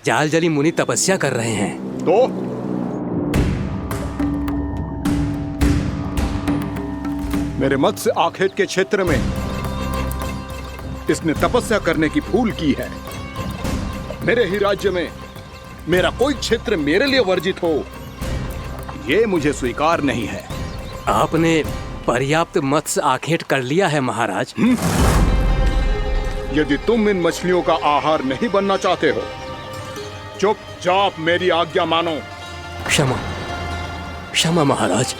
जालजली मुनि तपस्या कर रहे हैं। तो मेरे मत्स्य आखेट के क्षेत्र में इसने तपस्या करने की भूल की है। मेरे ही राज्य में मेरा कोई क्षेत्र मेरे लिए वर्जित हो, ये मुझे स्वीकार नहीं है। आपने पर्याप्त मत्स्य आखेट कर लिया है महाराज। यदि तुम इन मछलियों का आहार नहीं बनना चाहते हो, चुपचाप मेरी आज्ञा मानो। क्षमा, क्षमा महाराज।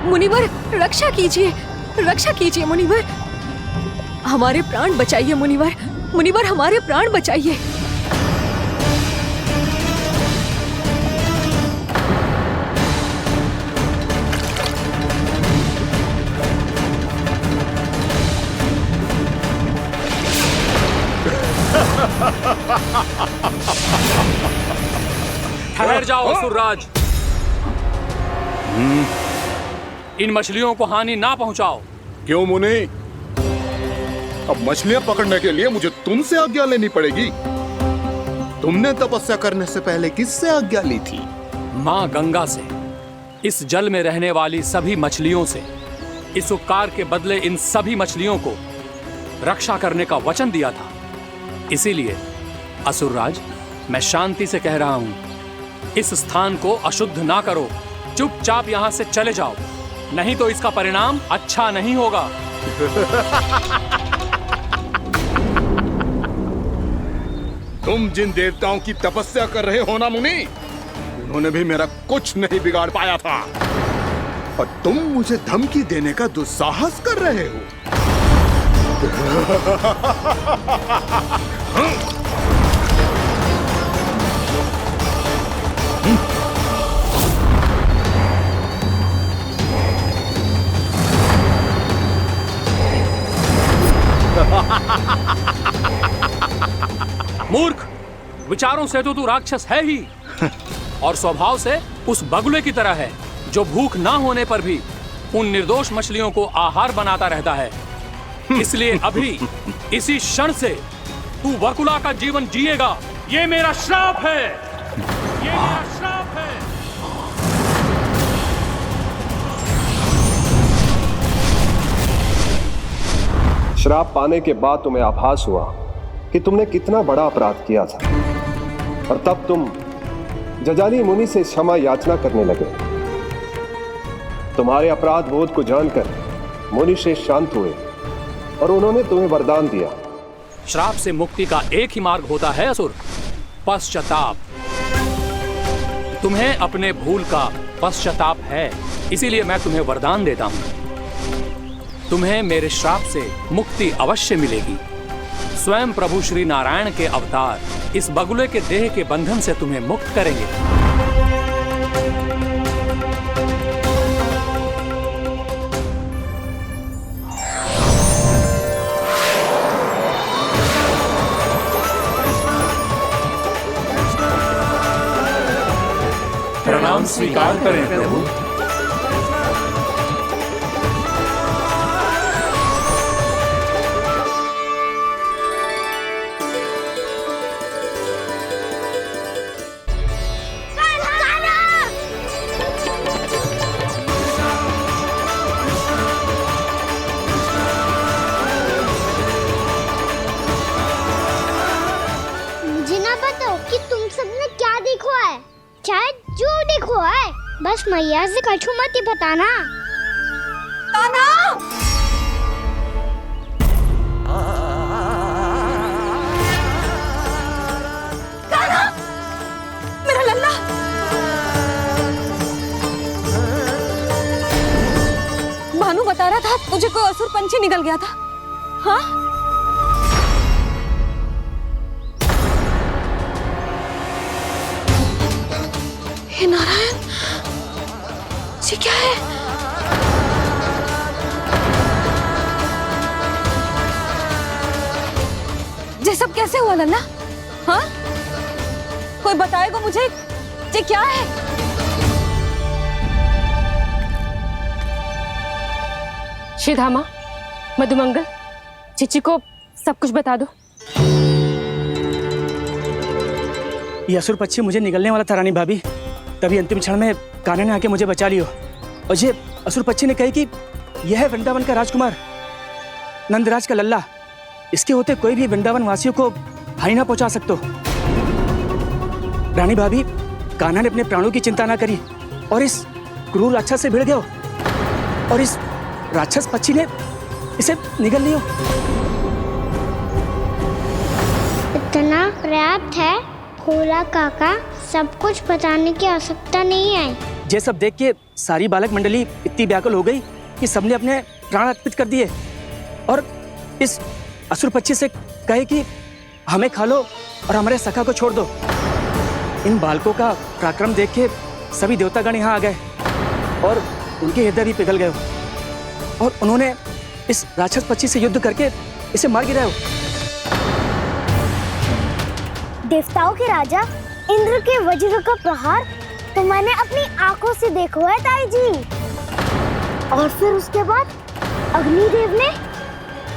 मुनिवर, रक्षा कीजिए, रक्षा कीजिए मुनिवर। हमारे प्राण बचाइए मुनिवर, मुनिवर हमारे प्राण बचाइए। ठहर जाओ असुरराज। इन मछलियों को हानि ना पहुंचाओ। क्यों मुनि? अब मछलियां पकड़ने के लिए मुझे तुमसे आज्ञा लेनी पड़ेगी। तुमने तपस्या करने से पहले किससे आज्ञा ली थी? मां गंगा से, इस जल में रहने वाली सभी मछलियों से। इस उपकार के बदले इन सभी मछलियों को रक्षा करने का वचन दिया था। इसीलिए असुरराज, मैं शांति से कह रहा हूं, इस स्थान को अशुद्ध ना करो। चुपचाप यहां से चले जाओ, नहीं तो इसका परिणाम अच्छा नहीं होगा। तुम जिन देवताओं की तपस्या कर रहे हो ना मुनि, उन्होंने भी मेरा कुछ नहीं बिगाड़ पाया था, और तुम मुझे धमकी देने का दुस्साहस कर रहे हो। मूर्ख, विचारों से तो तू राक्षस है ही, और स्वभाव से उस बगुले की तरह है जो भूख ना होने पर भी उन निर्दोष मछलियों को आहार बनाता रहता है। इसलिए अभी इसी क्षण से तू वकुला का जीवन जिएगा। ये मेरा श्राप है, ये मेरा श्राप है। श्राप पाने के बाद तुम्हें आभास हुआ कि तुमने कितना बड़ा अपराध किया था, और तब तुम जजाली मुनि से क्षमा याचना करने लगे। तुम्हारे अपराध बोध को जानकर मुनि श्रेष्ठ शांत हुए और उन्होंने तुम्हें वरदान दिया। श्राप से मुक्ति का एक ही मार्ग होता है असुर, पश्चाताप। तुम्हें अपने भूल का पश्चाताप है, इसीलिए मैं तुम्हें वरदान देता हूं। तुम्हें मेरे श्राप से मुक्ति अवश्य मिलेगी। स्वयं प्रभु श्री नारायण के अवतार इस बगुले के देह के बंधन से तुम्हें मुक्त करेंगे। प्रणाम स्वीकार करें प्रभु। बस मैया से कछु मत ही बताना। कान्हा! कान्हा! मेरा लल्ला! भानु बता रहा था तुझे कोई असुर पंछी निकल गया था। हाँ? हे नारायण, ये क्या है? ये सब कैसे हुआ लल्ला? हाँ, कोई बताएगा मुझे ये क्या है? श्रीधामा, मधुमंगल, चिची को सब कुछ बता दो। ये असुर पक्षी मुझे निगलने वाला था रानी भाभी, तभी अंतिम क्षण में कान्हा ने आके मुझे बचा लियो। और ये असुर पक्षी ने कही कि यह है वृंदावन का राजकुमार नंदराज का लल्ला, इसके होते कोई भी वृंदावन वासियों को हानि ना पहुंचा सकते। रानी भाभी, कान्हा ने अपने प्राणों की चिंता ना करी और इस क्रूर राक्षस से भिड़ गयो और इस राक्षस पक्षी ने इसे निगल लियो। इतना पर्याप्त है भोला काका, सब कुछ बताने की आवश्यकता नहीं है। ये सब देख के सारी बालक मंडली इतनी व्याकुल हो गई कि सबने अपने प्राण अर्पित कर दिए और इस असुर पक्षी से कहे कि हमें खा लो और हमारे सखा को छोड़ दो। इन बालकों का पराक्रम देख के सभी देवतागण यहाँ आ गए और उनके हृदय भी पिघल गए और उन्होंने इस राक्षस पक्षी से युद्ध करके इसे मार गिराया। देवताओं के राजा इंद्र के वज्र का प्रहार तो मैंने अपनी आंखों से देखा है ताई जी। और फिर उसके बाद अग्निदेव ने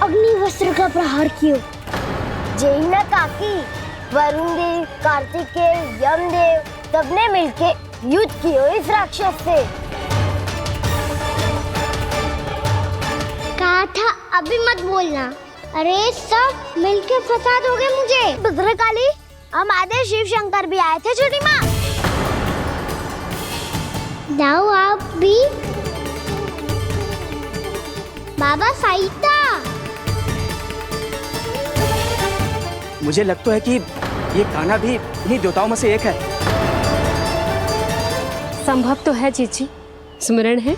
अग्निवस्त्र का प्रहार किया। जय ना काकी, वरुण देव, कार्तिकेय, यमदेव सबने मिलके युद्ध किया इस राक्षस से। कहा था अभी मत बोलना। अरे सब मिलके फंसा दोगे मुझे। भद्रकाली, हमारे शिव शंकर भी आए थे छोटी माँ। जाओ आप भी। बाबा साईता, मुझे लगता है कि ये कान्हा भी इन्हीं देवताओं में से एक है। संभव तो है चीची। स्मरण है,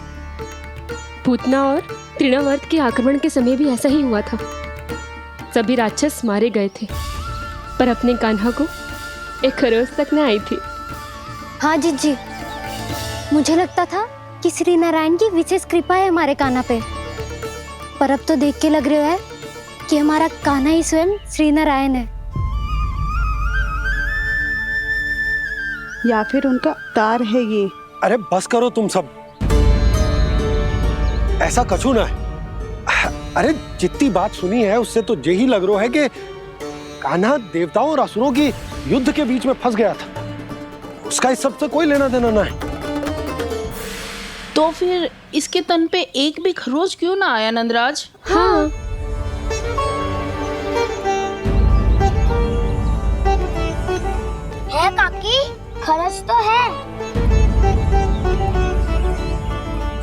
पूतना और तृणावर्त के आक्रमण के समय भी ऐसा ही हुआ था। सभी राक्षस मारे गए थे पर अपने कान्हा को एक खरोच तक न आई थी। हाँ जीजी, मुझे लगता था कि श्री नारायण की विशेष कृपा है हमारे कान्हा पे, पर अब तो देख के लग रहा है कि हमारा कान्हा ही स्वयं श्री नारायण है। या फिर उनका अवतार है ये। अरे बस करो तुम सब, ऐसा कछु ना है। अरे जितनी बात सुनी है उससे तो यही लग रहा है कि कान्हा देवताओं और असुरों की युद्ध के बीच में फंस गया था। उसका इस सब से कोई लेना देना ना है। तो फिर इसके तन पे एक भी खरोच क्यों ना आया नंदराज? हाँ, है काकी, खरच तो है।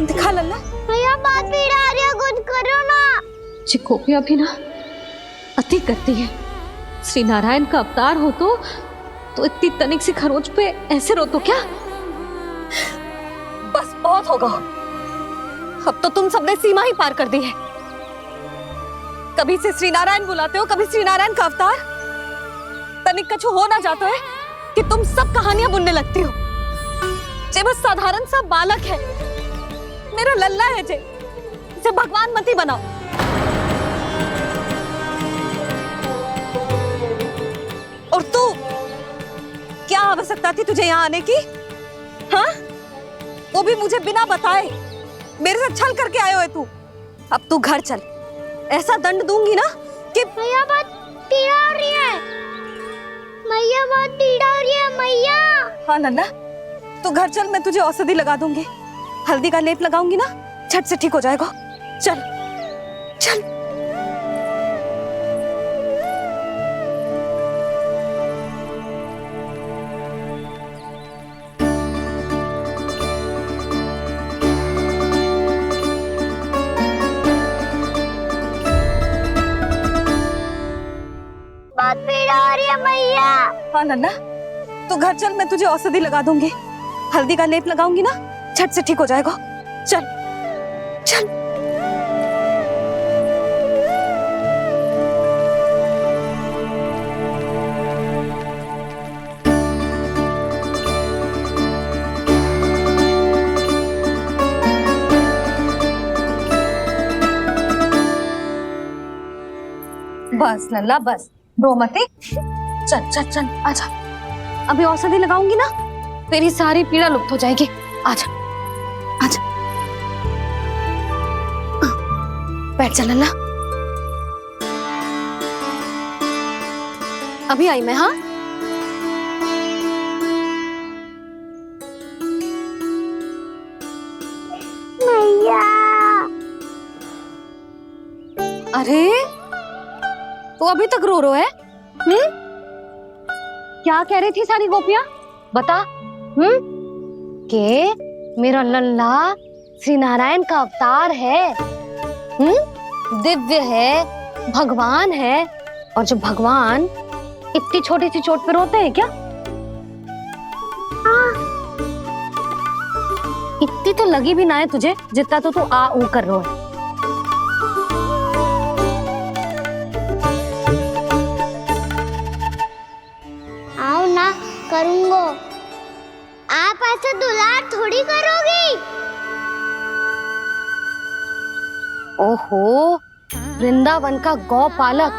दिखा लल्ला। भैया बात पीड़ा आ रही है, कुछ करो ना। चिकोपिया भी ना अति करती है। श्री नारायण का अवतार हो तो इतनी तनिक सी खरोच पे ऐसे रो तो क्या? बस बहुत होगा। अब तो तुम सबने सीमा ही पार कर दी है। कभी से श्री नारायण बुलाते हो, कभी श्री नारायण का अवतार। तनिक कछु हो ना जाता है कि तुम सब कहानियां बुनने लगती हो। जे बस साधारण सा बालक है, मेरा लल्ला है जे, इसे भगवान मत ही बनाओ। और तू, क्या आवश्यकता थी तुझे यहाँ आने की? हाँ, वो भी मुझे बिना बताए। मेरे साथ छल करके आए हो तू। अब तू घर चल, ऐसा दंड दूंगी ना कि मैया बहुत पीड़ा हो रही है। मैया बहुत पीड़ा हो रही है मैया। हाँ नन्ना, तू घर चल, मैं तुझे औषधि लगा दूंगी। हल्दी का लेप लगाऊंगी ना, झट से ठीक हो जाएगा। चल चल। बहुत पीड़ा हो रही है मैया। हाँ नन्ना, तू घर चल, मैं तुझे औषधि लगा दूंगी। हल्दी का लेप लगाऊंगी ना, झट से ठीक हो जाएगा। चल चल। बस लल्ला बस, रोमती, चल चल चल आजा। अभी औषधि लगाऊंगी ना, तेरी सारी पीड़ा लुप्त हो जाएगी। आजा आजा, बैठ जा लल्ला। अभी आई मैं। हाँ, मैया। अरे तो अभी तक रो रो है? क्या कह रही थी सारी गोपियां? बता। के मेरा लल्ला श्री नारायण का अवतार है, दिव्य है, भगवान है। और जो भगवान इतनी छोटी सी चोट पे रोते हैं क्या? इतनी तो लगी भी ना है तुझे जितना तो तू आ ऊ कर रहा है। आओ ना, करूंगो। आप ऐसे दुलार थोड़ी करोगी। ओहो, वृंदावन का गौपालक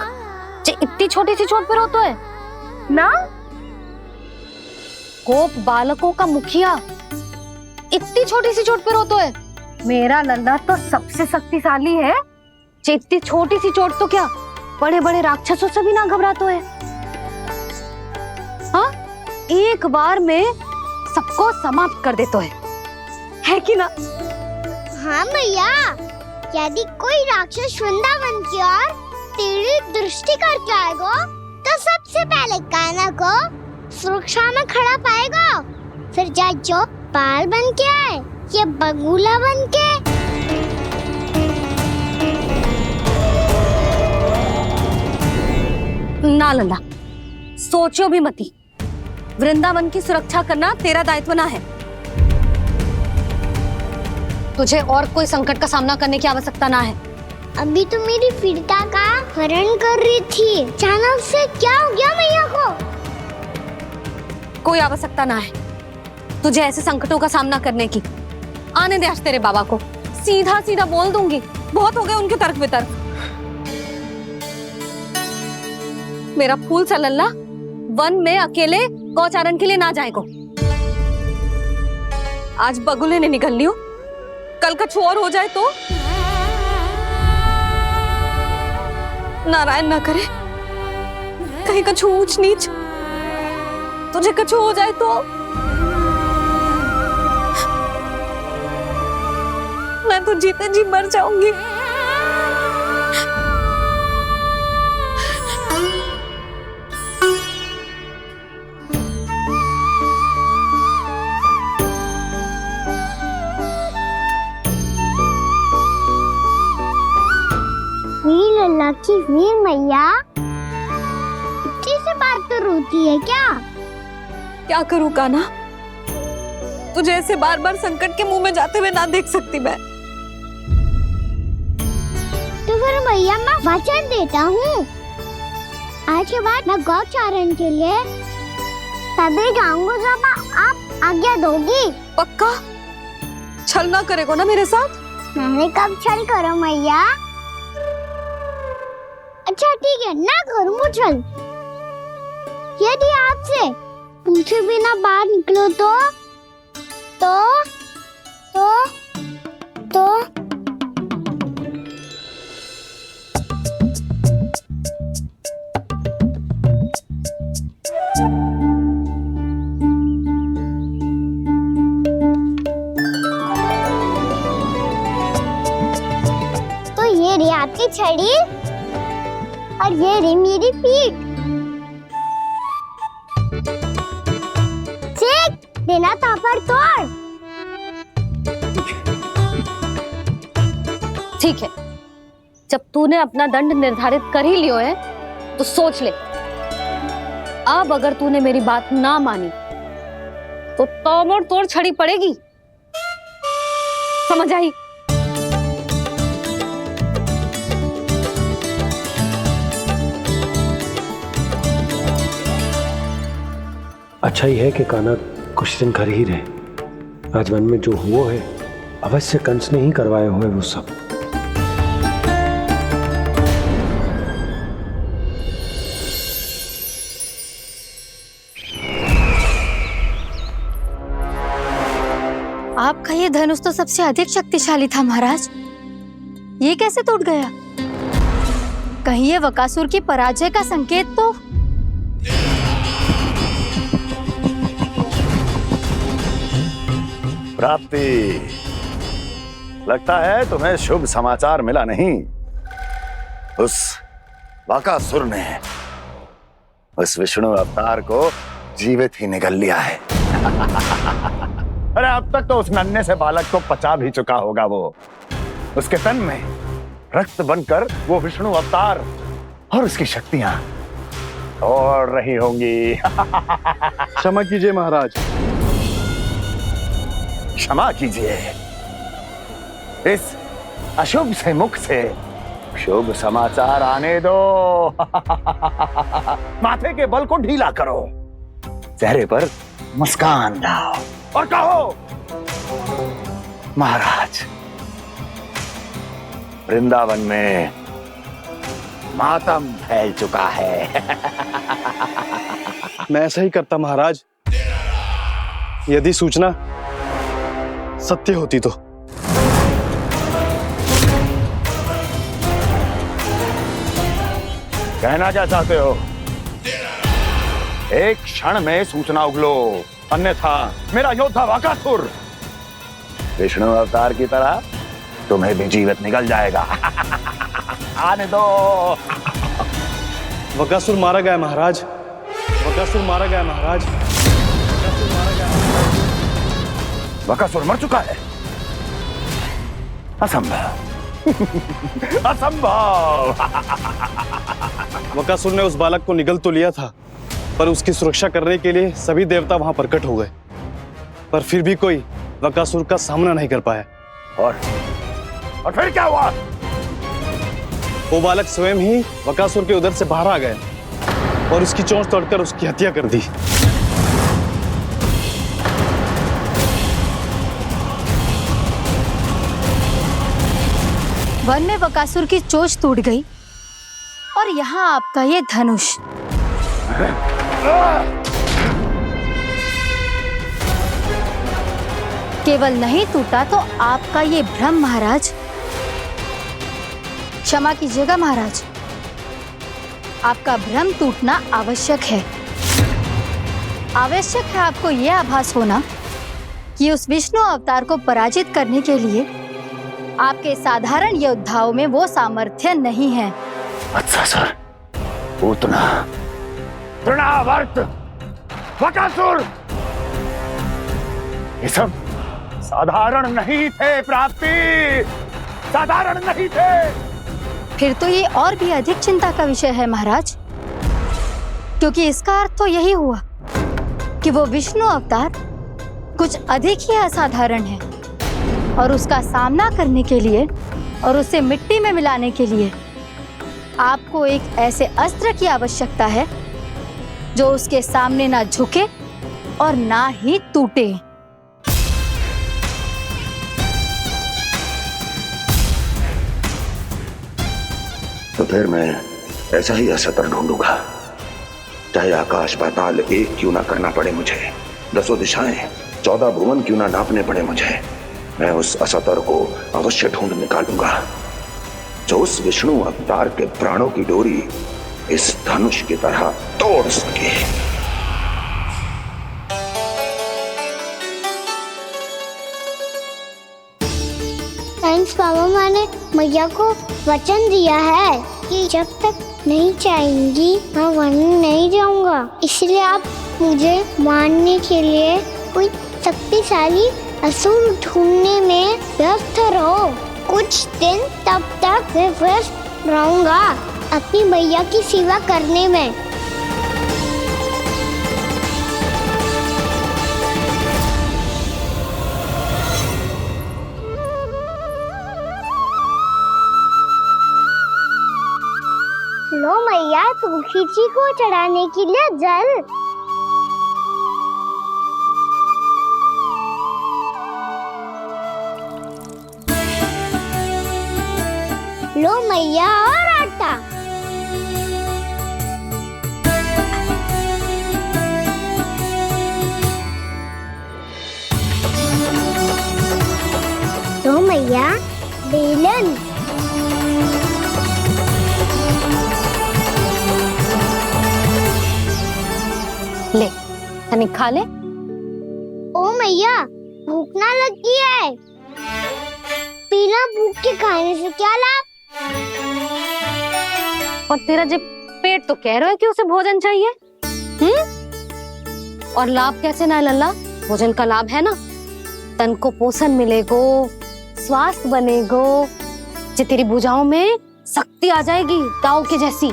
जो इतनी छोटी सी चोट पे रोता है ना? गोप बालकों का मुखिया इतनी छोटी सी चोट पे रोता है? मेरा लल्ला तो सबसे शक्तिशाली है, जो इतनी छोटी सी चोट तो क्या बड़े बड़े राक्षसों से भी ना घबराता है। हाँ, एक बार में सबको समाप्त कर देता है कि ना? हाँ मैया, यदि कोई राक्षस वृंदावन की ओर तेरी दृष्टि करके आएगा तो सबसे पहले कान्हा को सुरक्षा में खड़ा पाएगा, फिर चाहे जो पाल बन के आए या बगुला बन के। ना लल्ला, सोचो भी मती। वृंदावन की सुरक्षा करना तेरा दायित्व ना है। तुझे और कोई संकट का सामना करने की आवश्यकता ना है। अभी तो मेरी पीड़िता का हरण कर रही थी, अचानक से क्या हो गया मैया को? कोई आवश्यकता ना है तुझे ऐसे संकटों का सामना करने की। आने दे आज तेरे बाबा को, सीधा सीधा बोल दूंगी। बहुत हो गए उनके तर्क वितर्क। मेरा फूल सा लल्ला वन में अकेले गौचारण के लिए ना जाएगो। आज बगुले ने निकल लियो, कल कछु और हो जाए तो? नारायण ना करे, कहीं कछु ऊंच नीच तुझे कछु हो जाए तो? मैं तो जीते जी मर जाऊंगी। वीर लल्ला की वीर मैया इतनी सी बात तो रोती है क्या? क्या करूं कान्हा, तुझे ऐसे बार बार संकट के मुंह में जाते हुए ना देख सकती मैं। तो फिर मैया मैं वचन देता हूँ, आज के बाद मैं गौचारण के लिए तभी जाऊंगा जब आप आज्ञा दोगी। पक्का? छल ना करेगो ना मेरे साथ? मैंने कब छल करो मैया? अच्छा ठीक है, ना करूँ छल। यदि आपसे पूछे बिना बाहर निकलो तो ये रही आपकी छड़ी और ये रही मेरी पीठ। देना तापर तोड़। ठीक है, जब तूने अपना दंड निर्धारित कर ही लियो है तो सोच ले, अब अगर तूने मेरी बात ना मानी तो तोड़ तोड़ छड़ी पड़ेगी। समझ आई? अच्छा ही है कि कान्हा कुछ दिन घर ही रहे। आज वन में जो हुआ है अवश्य कंस ने ही करवाए हुए वो सब। आपका ये धनुष तो सबसे अधिक शक्तिशाली था महाराज। ये कैसे टूट गया? कहीं ये बकासुर की पराजय का संकेत तो? प्राप्ति, लगता है तुम्हें शुभ समाचार मिला नहीं। उस बकासुर ने उस विष्णु अवतार को जीवित ही निगल लिया है। अरे अब तक तो उस नन्हे से बालक को पचा भी चुका होगा वो। उसके तन में रक्त बनकर वो विष्णु अवतार और उसकी शक्तियां और रही होंगी। क्षमा कीजिए महाराज। क्षमा कीजिए। इस अशुभ से मुख से शुभ समाचार आने दो। माथे के बल को ढीला करो, चेहरे पर मुस्कान लाओ और कहो, महाराज, वृंदावन में मातम फैल चुका है। मैं ऐसा ही करता महाराज, यदि सूचना सत्य होती तो। कहना क्या चाहते हो? एक क्षण में सूचना उगलो, अन्यथा मेरा योद्धा बकासुर विष्णु अवतार की तरह तुम्हें भी जीवित निकल जाएगा। आने दो। बकासुर मारा गया महाराज, बकासुर मारा गया महाराज, बकासुर मारा गया। बकासुर मर चुका है? असंभव। असंभव। बकासुर ने उस बालक को निगल तो लिया था, पर उसकी सुरक्षा करने के लिए सभी देवता वहां प्रकट हो गए, पर फिर भी कोई बकासुर का सामना नहीं कर पाया। और फिर क्या हुआ? वो बालक स्वयं ही बकासुर के उदर से बाहर आ गए और उसकी चोंच तोड़कर उसकी हत्या कर दी। वन में बकासुर की चोंच टूट गई और यहाँ आपका ये धनुष। केवल नहीं टूटा तो आपका ये भ्रम महाराज। क्षमा कीजिएगा महाराज, आपका भ्रम टूटना आवश्यक है। आवश्यक है आपको यह आभास होना कि उस विष्णु अवतार को पराजित करने के लिए आपके साधारण योद्धाओं में वो सामर्थ्य नहीं है। अच्छा सर, पूतना, तृणावर्त, बकासुर, ये सब साधारण नहीं थे प्राप्ति, साधारण नहीं थे। फिर तो ये और भी अधिक चिंता का विषय है महाराज, क्योंकि इसका अर्थ तो यही हुआ कि वो विष्णु अवतार कुछ अधिक ही असाधारण है और उसका सामना करने के लिए और उसे मिट्टी में मिलाने के लिए आपको एक ऐसे अस्त्र की आवश्यकता है जो उसके सामने ना झुके और ना ही टूटे। तो फिर मैं ऐसा ही असत्र ढूंढूंगा, चाहे आकाश पाताल एक क्यों ना करना पड़े मुझे, 10 दिशाएं 14 भुवन क्यों ना नापने पड़े मुझे। मैं उस असतर को अवश्य ढूंढ निकालूंगा जो उस विष्णु अवतार के प्राणों की डोरी इस धनुष की तरह तोड़ सके। थैंक्स पापा, मैंने मैया को वचन दिया है कि जब तक नहीं चाहेंगी मैं वन नहीं जाऊंगा। इसलिए आप मुझे मारने के लिए कोई शक्तिशाली असुर ढूंढने में व्यस्त रहो। कुछ दिन तब तक मैं व्यस्त रहूंगा अपनी मैया की सेवा करने में। लो मैया, तुलसी जी को चढ़ाने के लिए जल। लो मैया, और आटा। ले तनिक खा ले। ओ मैया, भूख ना लगी है। बिना भूख के खाने से क्या लाभ? और तेरा जब पेट तो कह रहा है कि उसे भोजन चाहिए। और लाभ कैसे ना लल्ला? भोजन का लाभ है ना, तन को पोषण मिलेगो, स्वास्थ्य बनेगो, जे तेरी भुजाओं में शक्ति आ जाएगी ताऊ के जैसी,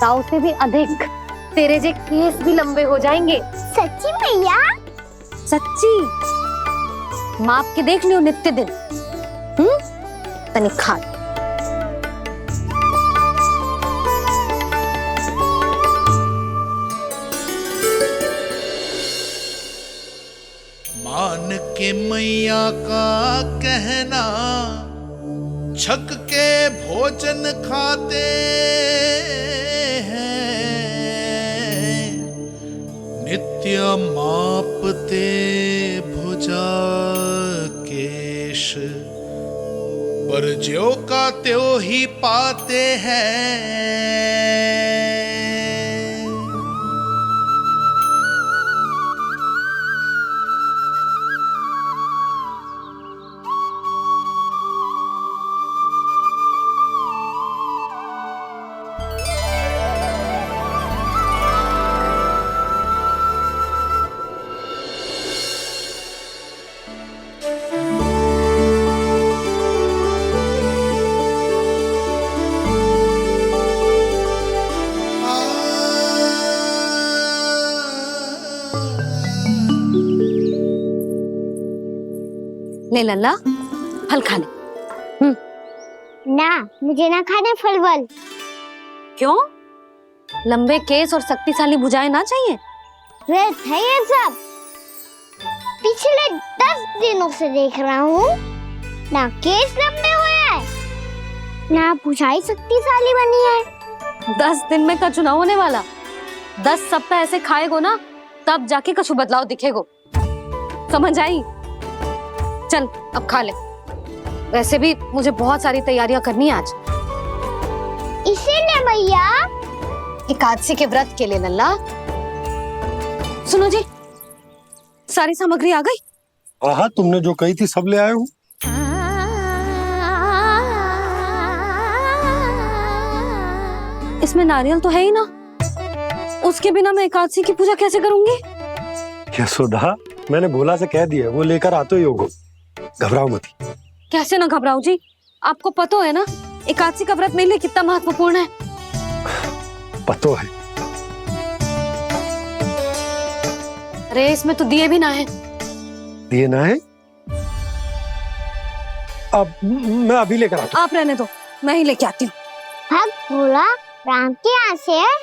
ताऊ से भी अधिक। तेरे जे केस भी लंबे हो जाएंगे। सच्ची मैया? सच्ची। माप के देख लियो नित्य दिन। तनिक खा। मान के मैया का कहना, छक के भोजन खाते हैं, नित्य मापते भुजा केश, पर ज्यों का त्यों ही पाते हैं। ले लल्ला, फल खा ले। ना, मुझे ना खाने फल वल। क्यों? लंबे केस और शक्तिशाली भुजाएं ना चाहिए? व्यर्थ है ये सब। पिछले 10 दिनों से देख रहा हूँ, ना केस लंबे हुए हैं, ना भुजाएं शक्तिशाली बनी है। 10 दिन में कछु ना होने वाला। 10 सप्ताह ऐसे खाएगो ना, तब जाके कछु बदलाव दिखेगो। समझ आई? चल अब खा ले। वैसे भी मुझे बहुत सारी तैयारियां करनी है आज। इसीलिए मैया? एकादशी के व्रत के लिए लल्ला। सुनो जी, सारी सामग्री आ गई? हाँ, तुमने जो कही थी सब ले आए हूँ। इसमें नारियल तो है ही ना, उसके बिना मैं एकादशी की पूजा कैसे करूंगी? यशोदा, मैंने भोला से कह दिया, वो लेकर आते ही होगा। घबराओ मत। कैसे ना घबराओ जी, आपको पता है ना एकादशी का व्रत मेरे लिए कितना महत्वपूर्ण है। पता है। अरे इसमें तो दिए भी ना है। दिए ना है? अब मैं अभी लेकर आता हूँ। आप रहने दो, मैं ही लेके आती हूँ। भक्त भोला राम के यहाँ से है?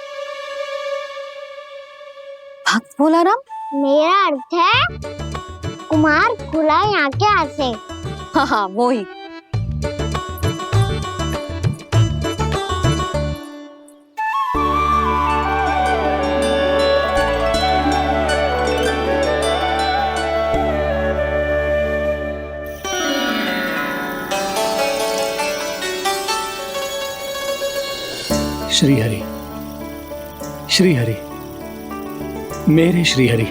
भक्त भोला राम? मेरा अर्थ है कुमार खुला यहाँ के यहाँ से। हाँ हाँ, वो ही। श्री हरि, श्री हरि, मेरे श्री हरि।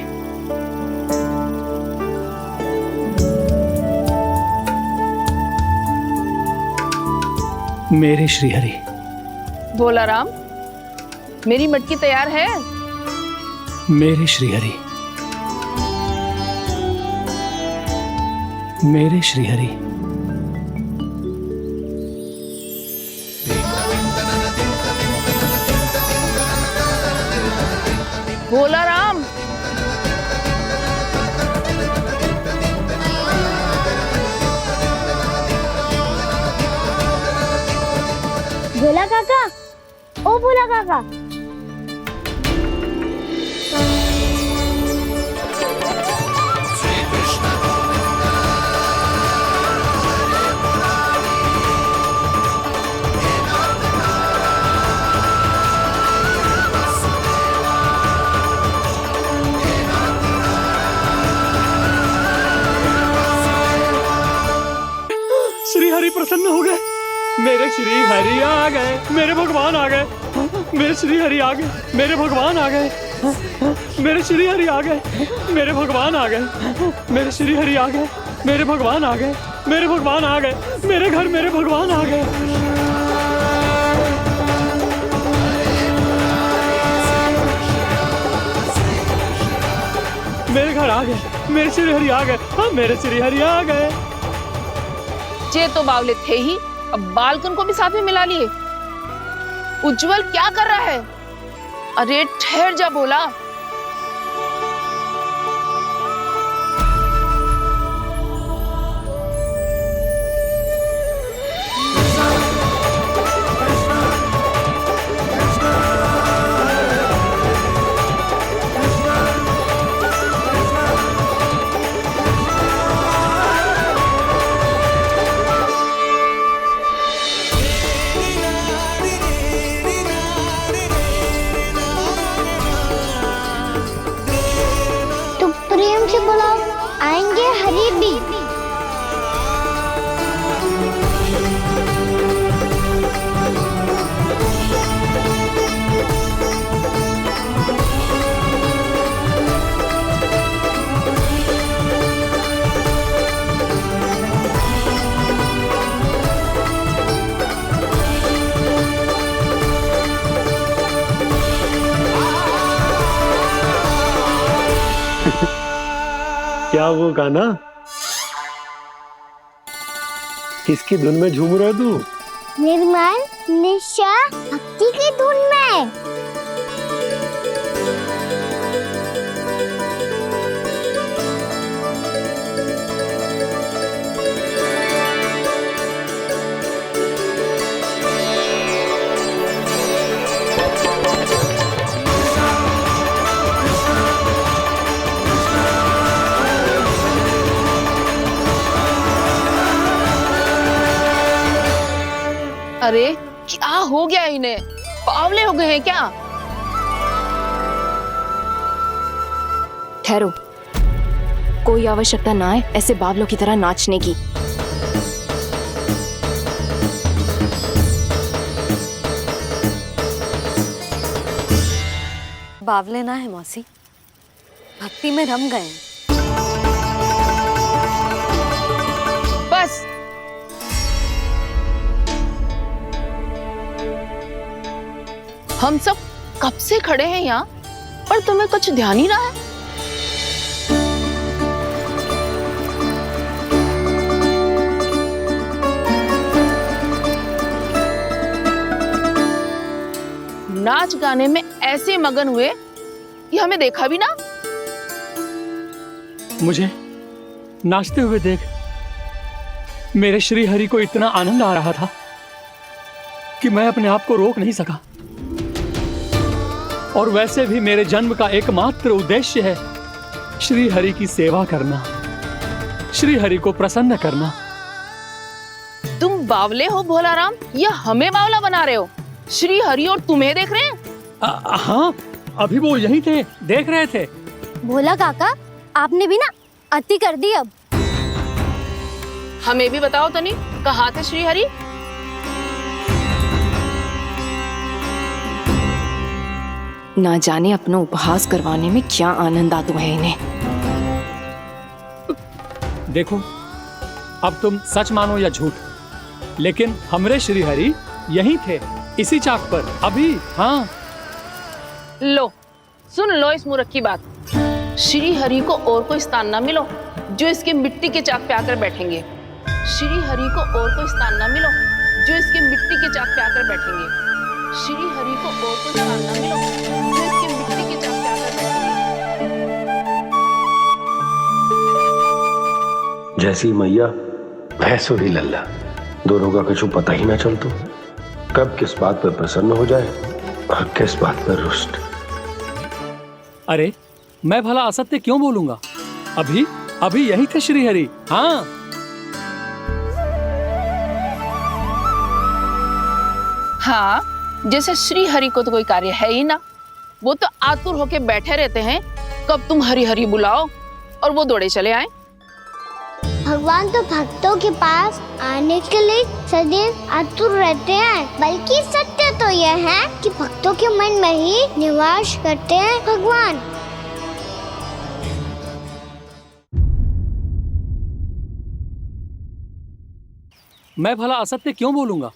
मेरे श्री हरि। भोला राम, मेरी मटकी तैयार है? मेरे श्री हरि, मेरे श्री हरि। भोला राम, भोला काका, ओ भोला काका। श्री हरि प्रसन्न हो गए। मेरे श्री हरि आ गए, मेरे भगवान आ गए, मेरे श्री हरि आ गए, मेरे भगवान आ गए। मेरे श्री हरि आ गए, मेरे भगवान आ गए, मेरे श्री हरि आ गए, मेरे भगवान आ गए, मेरे भगवान आ गए, मेरे घर मेरे भगवान आ गए। मेरे घर आ गए, मेरे श्री हरि आ गए, हाँ मेरे श्री हरि आ गए। जे तो बावले थे ही, अब बालकन को भी साथ में मिला लिए। उज्जवल क्या कर रहा है? अरे ठहर जा बोला। बुलाओ, आएंगे हरी भी। क्या वो गाना? किसकी धुन में झूम रहा तू? निर्मल निशा भक्ति की धुन में। अरे क्या हो गया इन्हें? पावले हो गए हैं क्या? ठहरो, कोई आवश्यकता ना है ऐसे बावलों की तरह नाचने की। बावले ना है मौसी, भक्ति में रम गए। बस हम सब कब से खड़े हैं यहाँ, पर तुम्हें कुछ ध्यान ही रहा है। नाच गाने में ऐसे मगन हुए कि हमें देखा भी ना। मुझे नाचते हुए देख मेरे श्री हरि को इतना आनंद आ रहा था कि मैं अपने आप को रोक नहीं सका। और वैसे भी मेरे जन्म का एकमात्र उद्देश्य है श्री हरि की सेवा करना, श्री हरि को प्रसन्न करना। तुम बावले हो भोलाराम, या हमें बावला बना रहे हो? श्री हरि और तुम्हें देख रहे हैं? हाँ, अभी वो यहीं थे, देख रहे थे। भोला काका, आपने भी ना अति कर दी। अब हमें भी बताओ तनी, कहाँ थे श्री हरि? ना जाने अपना उपहास करवाने में क्या आनंद आता है इन्हें। देखो, अब तुम सच मानो या झूठ, लेकिन हमरे श्री हरि यहीं थे, इसी चाक पर अभी। हाँ, लो सुन लो इस मूर्ख की बात। श्री हरि को और कोई स्थान ना मिलो जो इसके मिट्टी के चाक पे आकर बैठेंगे। श्री हरि को और कोई स्थान ना मिलो जो इसके मिट्टी के चाक पे आकर बैठेंगे। श्री हरि को और कोई स्थान ना मिलो जो इसके मिट्टी के चाक पे आकर बैठेंगे। जैसी मैया भैंसो ही लल्ला, दोनों का कुछ पता ही ना चलतो, कब किस बात पर प्रसन्न हो जाए और किस बात पर रुष्ट। अरे मैं भला असत्य क्यों बोलूंगा? अभी अभी यही थे श्री हरि। हाँ, हाँ, जैसे श्री हरि को तो कोई कार्य है ही ना, वो तो आतुर होके बैठे रहते हैं कब तुम हरि हरि बुलाओ और वो दौड़े चले आए। भगवान तो भक्तों के पास आने के लिए सदैव आतुर रहते हैं, बल्कि सत्य तो यह है कि भक्तों के मन में ही निवास करते हैं भगवान। मैं भला असत्य क्यों बोलूंगा?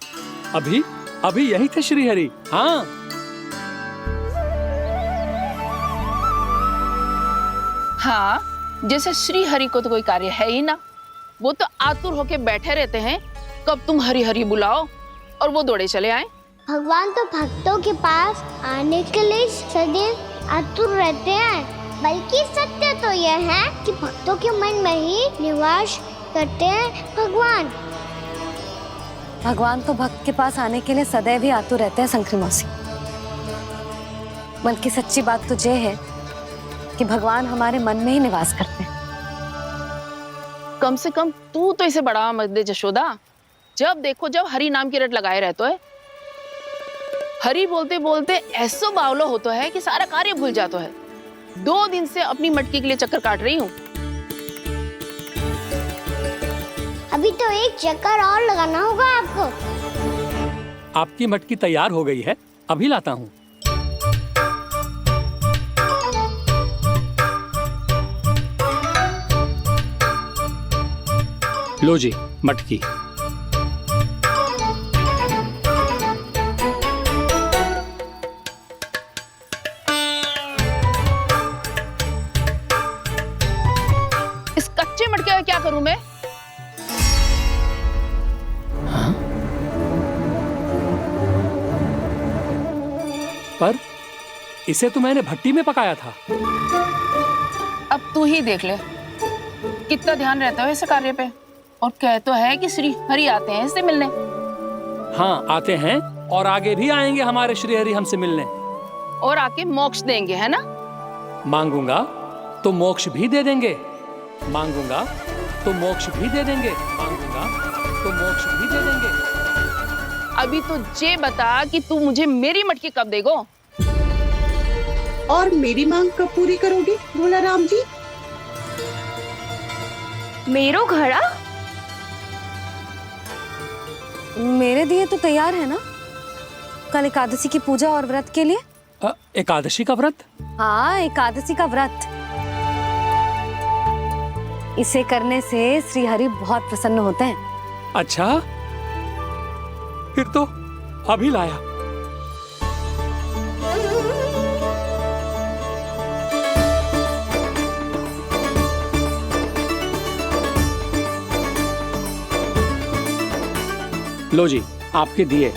अभी अभी यही थे श्रीहरि। हाँ, हाँ, जैसे श्री हरि को तो कोई कार्य है ही ना। वो तो आतुर होके बैठे रहते हैं, कब तुम हरि हरि बुलाओ और वो दौड़े चले आए। भगवान तो भक्तों के पास आने के लिए सदैव आतुर रहते हैं, बल्कि सत्य तो यह है कि भक्तों के मन में ही निवास करते हैं भगवान। भगवान तो भक्त के पास आने के लिए सदैव ही आतुर रहते हैं शंकरी मौसी। बल्कि सच्ची बात तो ये है कि भगवान हमारे मन में ही निवास करते हैं। कम से कम तू तो इसे बढ़ावा मत दे जशोदा। जब देखो जब हरि नाम की रट लगाए रहते है। हरि बोलते बोलते ऐसो बावलो होता है कि सारा कार्य भूल जाता है। 2 दिन से अपनी मटकी के लिए चक्कर काट रही हूँ। अभी तो एक चक्कर और लगाना होगा आपको। आपकी मटकी तैयार हो गई है, अभी लाता हूँ। लो जी मटकी। इस कच्चे मटके का क्या करूं मैं? पर इसे तो मैंने भट्टी में पकाया था। अब तू ही देख ले कितना ध्यान रहता है इस कार्य पे। और कह तो है कि श्री हरि आते हैं इससे मिलने। हाँ आते हैं और आगे भी आएंगे हमारे श्री हरि हमसे मिलने। और आके मोक्ष देंगे, है ना? मांगूंगा तो मोक्ष भी दे देंगे, मांगूंगा तो मोक्ष भी दे देंगे, मांगूंगा तो मोक्ष भी दे देंगे। अभी तो ये बता कि तू मुझे मेरी मटकी कब देगो? और मेरी मांग कब पूरी करोगे भोला राम जी? मेरो घड़ा मेरे दिए तो तैयार है ना? कल एकादशी की पूजा और व्रत के लिए। एकादशी का व्रत? हाँ, एकादशी का व्रत। इसे करने से श्री हरि बहुत प्रसन्न होते हैं। अच्छा, फिर तो अभी लाया। लो जी आपके दिए।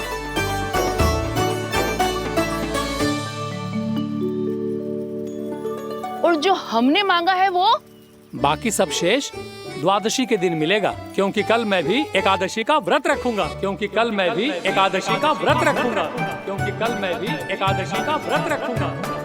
और जो हमने मांगा है वो? बाकी सब शेष द्वादशी के दिन मिलेगा, क्योंकि कल मैं भी एकादशी का व्रत रखूंगा, क्योंकि कल मैं भी एकादशी का व्रत रखूंगा, क्योंकि कल मैं भी एकादशी का व्रत रखूंगा।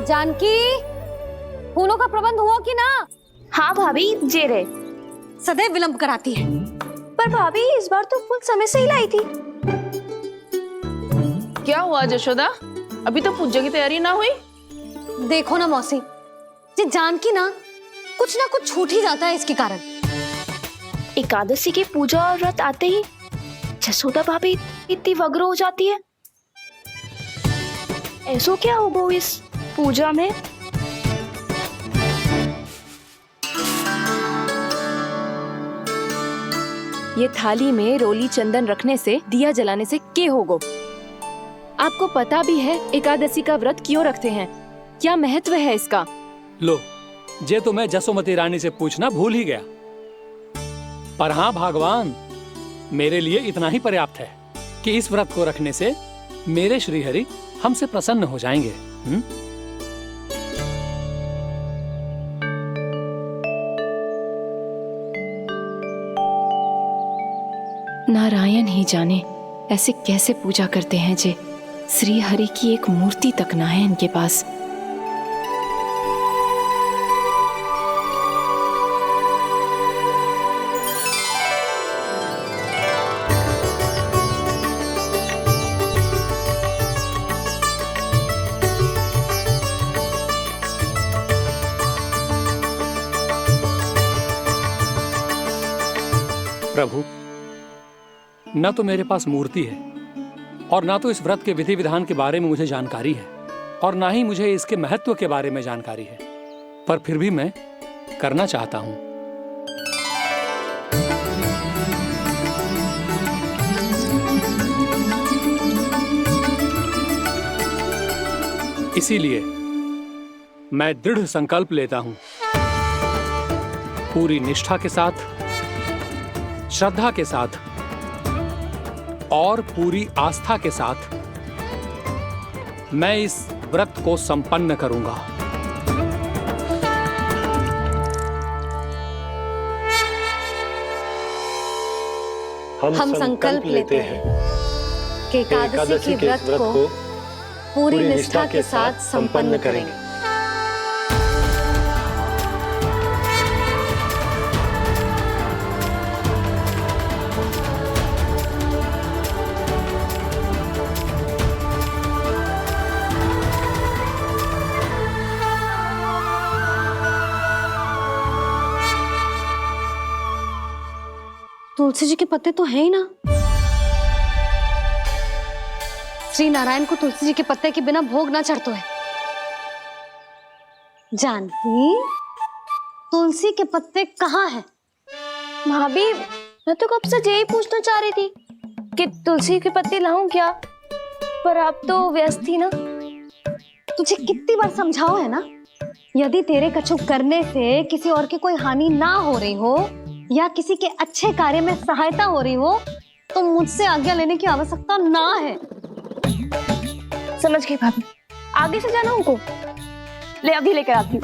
जानकी, फूलों का प्रबंध हुआ कि ना? हाँ भाभी, जे रहे। सदैव विलंब कराती है। पर भाभी इस बार तो फूल समय से ही लाई थी। क्या हुआ जशोदा? अभी तो पूजा की तैयारी ना हुई? देखो ना मौसी, ये जानकी ना कुछ छूट ही जाता है इसके कारण। एकादशी की पूजा और व्रत आते ही जसोदा भाभी इतनी वग्र हो जाती है। ऐसो क्या होगा इस पूजा में? ये थाली में रोली चंदन रखने से, दिया जलाने से के होगो? आपको पता भी है एकादशी का व्रत क्यों रखते हैं? क्या महत्व है इसका? लो, जे तो मैं जसोमती रानी से पूछना भूल ही गया। पर हाँ भगवान, मेरे लिए इतना ही पर्याप्त है कि इस व्रत को रखने से मेरे श्री हरि हमसे प्रसन्न हो जाएंगे। नारायण ही जाने ऐसे कैसे पूजा करते हैं जे श्री हरि की एक मूर्ति तक ना है इनके पास। प्रभु, न तो मेरे पास मूर्ति है और ना तो इस व्रत के विधि विधान के बारे में मुझे जानकारी है और ना ही मुझे इसके महत्व के बारे में जानकारी है, पर फिर भी मैं करना चाहता हूं। इसीलिए मैं दृढ़ संकल्प लेता हूं, पूरी निष्ठा के साथ, श्रद्धा के साथ और पूरी आस्था के साथ मैं इस व्रत को संपन्न करूंगा। हम संकल्प लेते हैं कि एकादशी के व्रत को पूरी निष्ठा के साथ संपन्न करेंगे। तुलसी जी के पत्ते तो हैं ही ना। श्री नारायण को तुलसी जी के पत्ते के बिना भोग ना चढ़तो है। जानकी, तुलसी के पत्ते कहाँ हैं? भाभी, मैं तो कब से यही पूछना चाह रही थी कि तुलसी के पत्ते लाऊं क्या, पर आप तो व्यस्त थी ना। तुझे कितनी बार समझाओ है ना, यदि तेरे कछु करने से किसी और की कोई हानि ना हो रही हो या किसी के अच्छे कार्य में सहायता हो रही हो तो मुझसे आज्ञा लेने की आवश्यकता ना है। समझ गई भाभी, आगे से जाना उनको। ले अभी लेकर आती हूँ।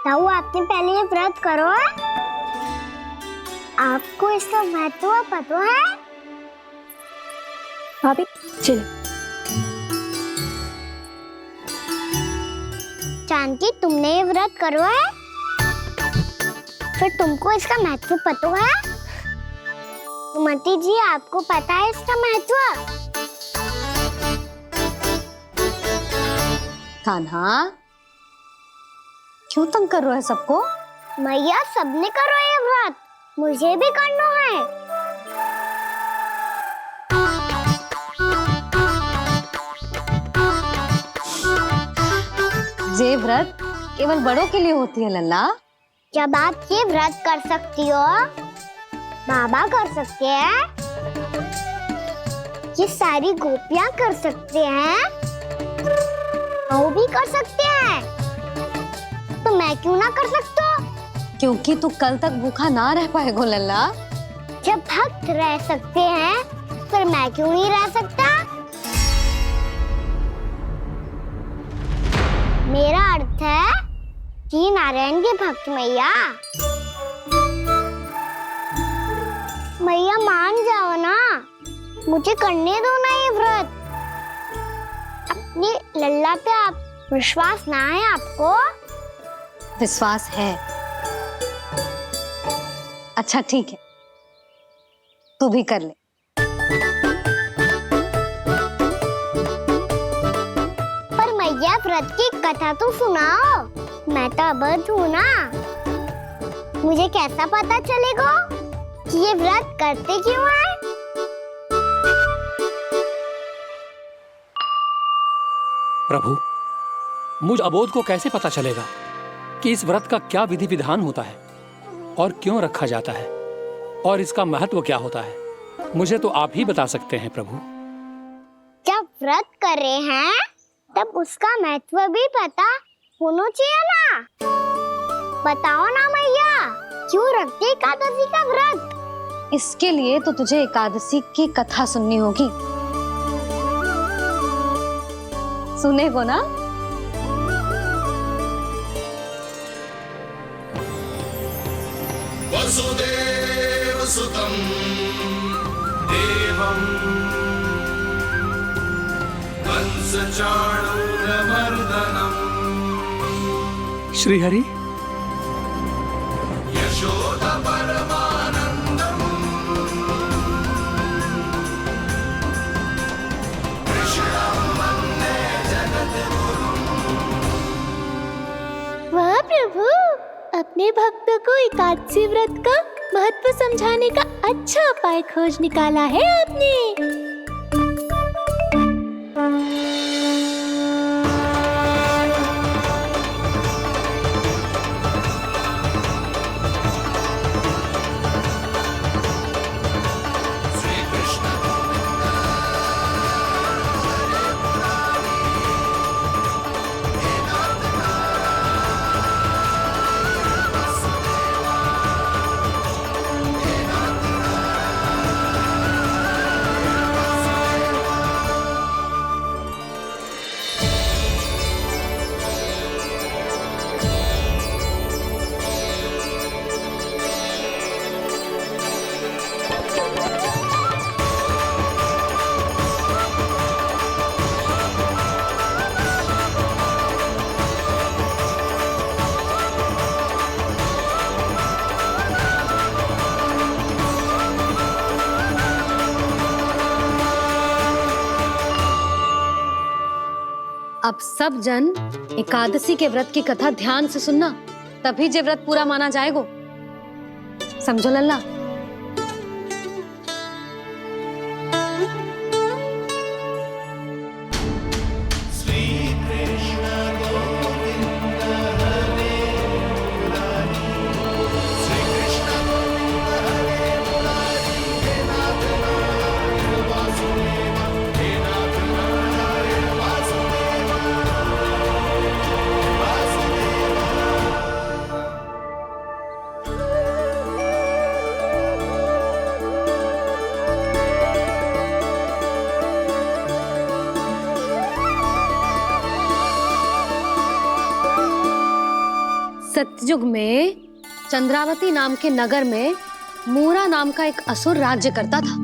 ताऊ, आपने पहले ये व्रत करो है? आपको इसका महत्व पता है? भाभी चलो। जानकी, तुमने ये व्रत करो है, फिर तुमको इसका महत्व पता है? सुमति जी, आपको पता है इसका महत्व? कान्हा, क्यों तंग कर रहे हो सबको? मैया, सबने करो ये व्रत, मुझे भी करना है। ये व्रत केवल बड़ों के लिए होती है लल्ला। जब आप ये व्रत कर सकती हो, बाबा कर सकते हैं, ये सारी गोपियां कर सकते हैं, वो भी कर सकते हैं, तो मैं क्यों ना कर सकता? क्योंकि तू कल तक भूखा ना रह पाएगा लल्ला। जब भक्त रह सकते हैं, फिर मैं क्यों नहीं रह सकता? मेरा अर्थ है कि नारायण के भक्त मैया। मैया, मान जाओ ना, मुझे करने दो ना ये व्रत। अपनी लल्ला पे आप विश्वास ना है आपको? विश्वास है। अच्छा ठीक है, तू भी कर ले। पर मैया, व्रत की कथा तो सुनाओ। मैं तो अबध हूँ ना, मुझे कैसा पता चलेगा कि ये व्रत करते क्यों हैं? प्रभु, मुझ अबोध को कैसे पता चलेगा कि इस व्रत का क्या विधि विधान होता है और क्यों रखा जाता है और इसका महत्व क्या होता है? मुझे तो आप ही बता सकते हैं प्रभु। जब व्रत कर रहे हैं तब उसका महत्व भी पता होना चाहिए ना। बताओ ना मैया, क्यों रखते एकादशी का व्रत? इसके लिए तो तुझे एकादशी की कथा सुननी होगी। सुनेगो ना? वसुदेव सुतं देवं कंसचाणूरमर्दनम् श्रीहरि, यशोदा परमानंदं अपने भक्तों को एकादशी व्रत का महत्व समझाने का अच्छा उपाय खोज निकाला है आपने। अब सब जन एकादशी के व्रत की कथा ध्यान से सुनना, तभी जे व्रत पूरा माना जाएगा। समझो लल्ला। सतयुग में चंद्रावती नाम के नगर में मूरा नाम का एक असुर राज्य करता था।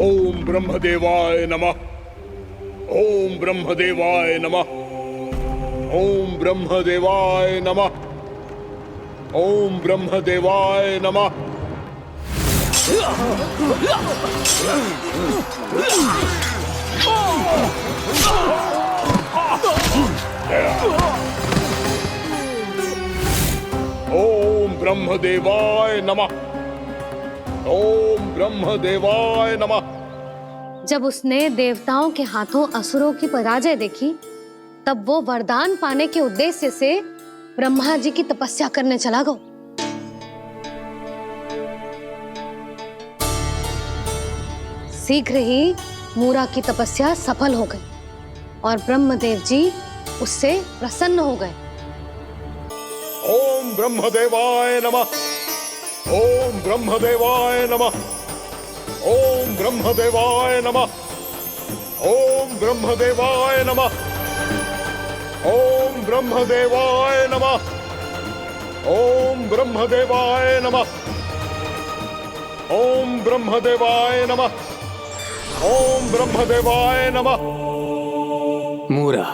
ओम ब्रह्मदेवाय नमः। ओम ब्रह्मदेवाय नमः। ओम ब्रह्मदेवाय नमः। ओम ब्रह्मदेवाय नमः। ओम ब्रह्मदेवाय नमः। ओम ब्रह्मदेवाय नमः। जब उसने देवताओं के हाथों असुरों की पराजय देखी, तब वो वरदान पाने के उद्देश्य से ब्रह्मा जी की तपस्या करने चला गया। शीघ्र ही मूरा की तपस्या सफल हो गई और ब्रह्मदेव जी उससे प्रसन्न हो गए। ओम ब्रह्मदेवाय नमः। ओम ब्रह्मदेवाय नमः। ओम ब्रह्मदेवाय नमः। ओम ब्रह्मदेवाय नमः। ओम ब्रह्मदेवाय नमः। ओम ब्रह्मदेवाय नमः। ओम ब्रह्मदेवाय नमः। ओम ब्रह्मदेवाय नमः। मूरा,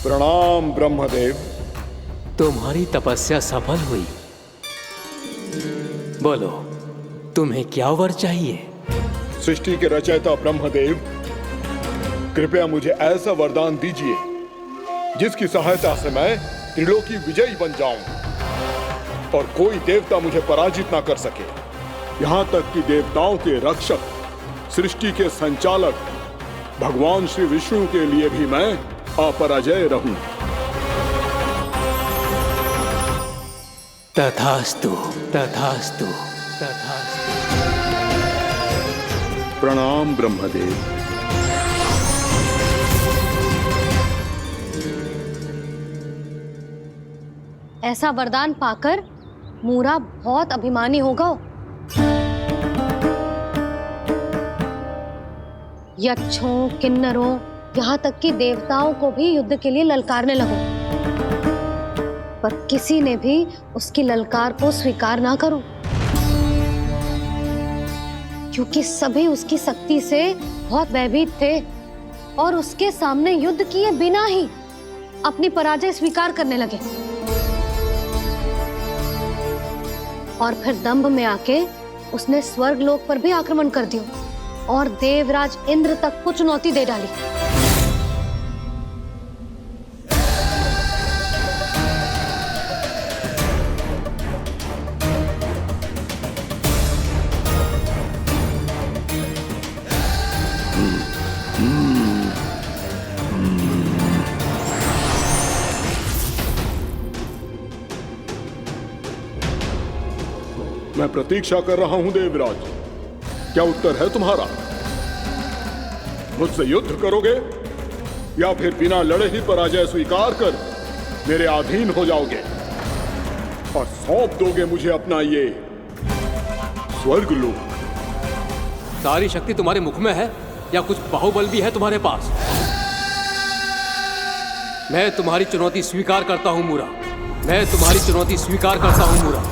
प्रणाम ब्रह्मदेव। तुम्हारी तपस्या सफल हुई। बोलो, तुम्हें क्या वर चाहिए? सृष्टि के रचयिता ब्रह्मदेव, कृपया मुझे ऐसा वरदान दीजिए जिसकी सहायता से मैं त्रिलोकी विजयी बन जाऊं और कोई देवता मुझे पराजित ना कर सके। यहाँ तक कि देवताओं के रक्षक, सृष्टि के संचालक भगवान श्री विष्णु के लिए भी मैं अपराजय रहूं। तथास्तु, तथास्तु, तथास्तु। प्रणाम ब्रह्मदेव। ऐसा वरदान पाकर मूरा बहुत अभिमानी होगा। यक्षों, किन्नरों, यहाँ तक कि देवताओं को भी युद्ध के लिए ललकारने लगा, पर किसी ने भी उसकी ललकार को स्वीकार ना करो, क्योंकि सभी उसकी शक्ति से बहुत भयभीत थे और उसके सामने युद्ध किए बिना ही अपनी पराजय स्वीकार करने लगे। और फिर दंभ में आके उसने स्वर्गलोक पर भी आक्रमण कर दिया और देवराज इंद्र तक को चुनौती दे डाली। मैं प्रतीक्षा कर रहा हूं देवराज। क्या उत्तर है तुम्हारा? मुझसे युद्ध करोगे या फिर बिना लड़े ही पराजय स्वीकार कर मेरे अधीन हो जाओगे और सौंप दोगे मुझे अपना ये स्वर्ग लोक? सारी शक्ति तुम्हारे मुख में है या कुछ बाहुबल भी है तुम्हारे पास? मैं तुम्हारी चुनौती स्वीकार करता हूं मूरा। मैं तुम्हारी चुनौती स्वीकार करता हूं मूरा।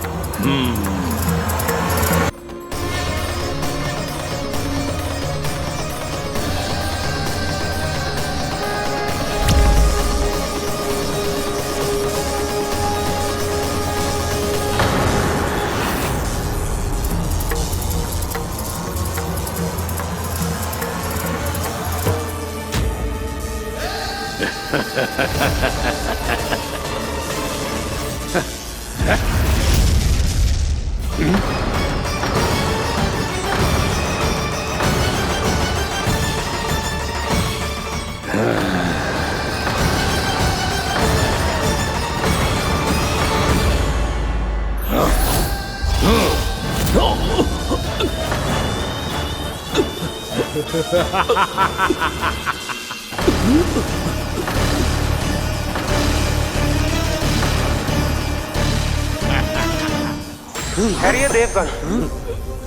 खैरिए देवगण,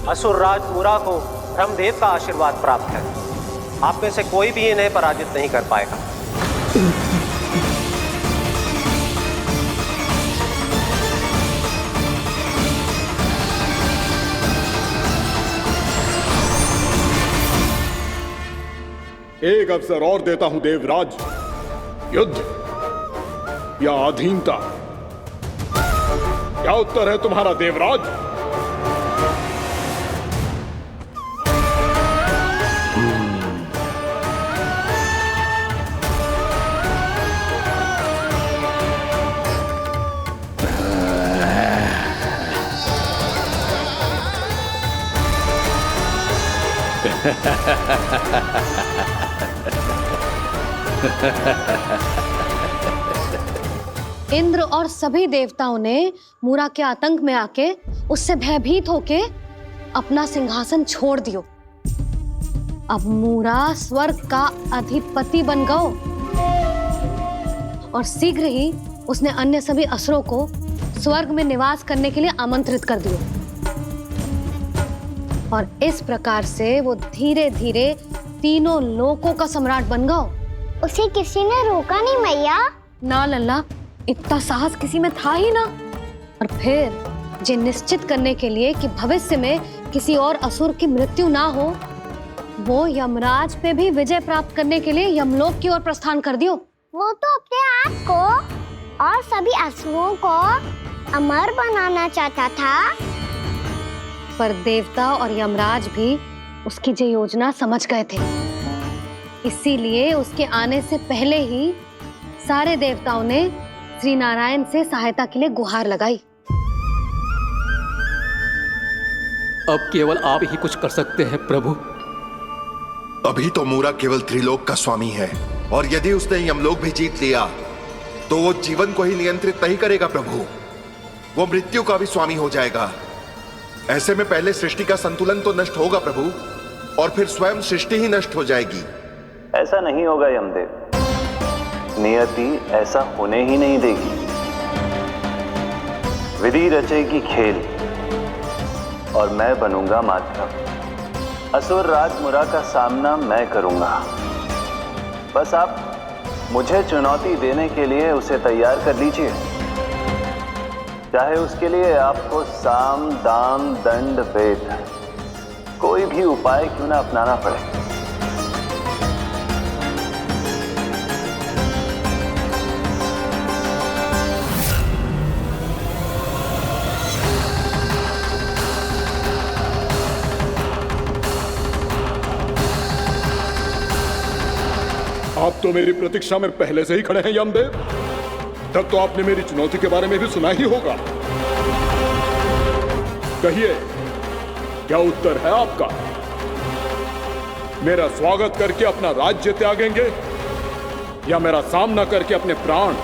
असुर राज मूरा को ब्रह्मदेव का आशीर्वाद प्राप्त है। आप में से कोई भी इन्हें पराजित नहीं कर पाएगा। एक अवसर और देता हूं देवराज। युद्ध या अधीनता, क्या उत्तर है तुम्हारा देवराज? इंद्र और सभी देवताओं ने मूरा के आतंक में आके उससे भयभीत होके अपना सिंहासन छोड़ दियो। अब मूरा स्वर्ग का अधिपति बन गयो और शीघ्र ही उसने अन्य सभी असुरों को स्वर्ग में निवास करने के लिए आमंत्रित कर दियो। और इस प्रकार से वो धीरे धीरे तीनों लोकों का सम्राट बन गयो। उसे किसी ने रोका नहीं मैया? ना लल्ला, इतना साहस किसी में था ही ना। और फिर ये निश्चित करने के लिए कि भविष्य में किसी और असुर की मृत्यु ना हो, वो यमराज पे भी विजय प्राप्त करने के लिए यमलोक की ओर प्रस्थान कर दियो। वो तो अपने आप को और सभी असुरों को अमर बनाना चाहता था। पर देवता और यमराज भी उसकी ये योजना समझ गए थे। इसीलिए उसके आने से पहले ही सारे देवताओं ने श्री नारायण से सहायता के लिए गुहार लगाई। अब केवल आप ही कुछ कर सकते हैं प्रभु। अभी तो मूरा केवल त्रिलोक का स्वामी है, और यदि उसने यमलोक भी जीत लिया तो वो जीवन को ही नियंत्रित नहीं करेगा प्रभु, वो मृत्यु का भी स्वामी हो जाएगा। ऐसे में पहले सृष्टि का संतुलन तो नष्ट होगा प्रभु, और फिर स्वयं सृष्टि ही नष्ट हो जाएगी। ऐसा नहीं होगा यमदेव, नियति ऐसा होने ही नहीं देगी। विधि रचेगी खेल और मैं बनूंगा माध्यम। असुर राज मूरा का सामना मैं करूंगा। बस आप मुझे चुनौती देने के लिए उसे तैयार कर लीजिए, चाहे उसके लिए आपको साम दाम दंड भेद कोई भी उपाय क्यों ना अपनाना पड़े। आप तो मेरी प्रतीक्षा में पहले से ही खड़े हैं यमदेव। तब तो आपने मेरी चुनौती के बारे में भी सुना ही होगा। कहिए, क्या उत्तर है आपका? मेरा स्वागत करके अपना राज्य त्यागेंगे या मेरा सामना करके अपने प्राण?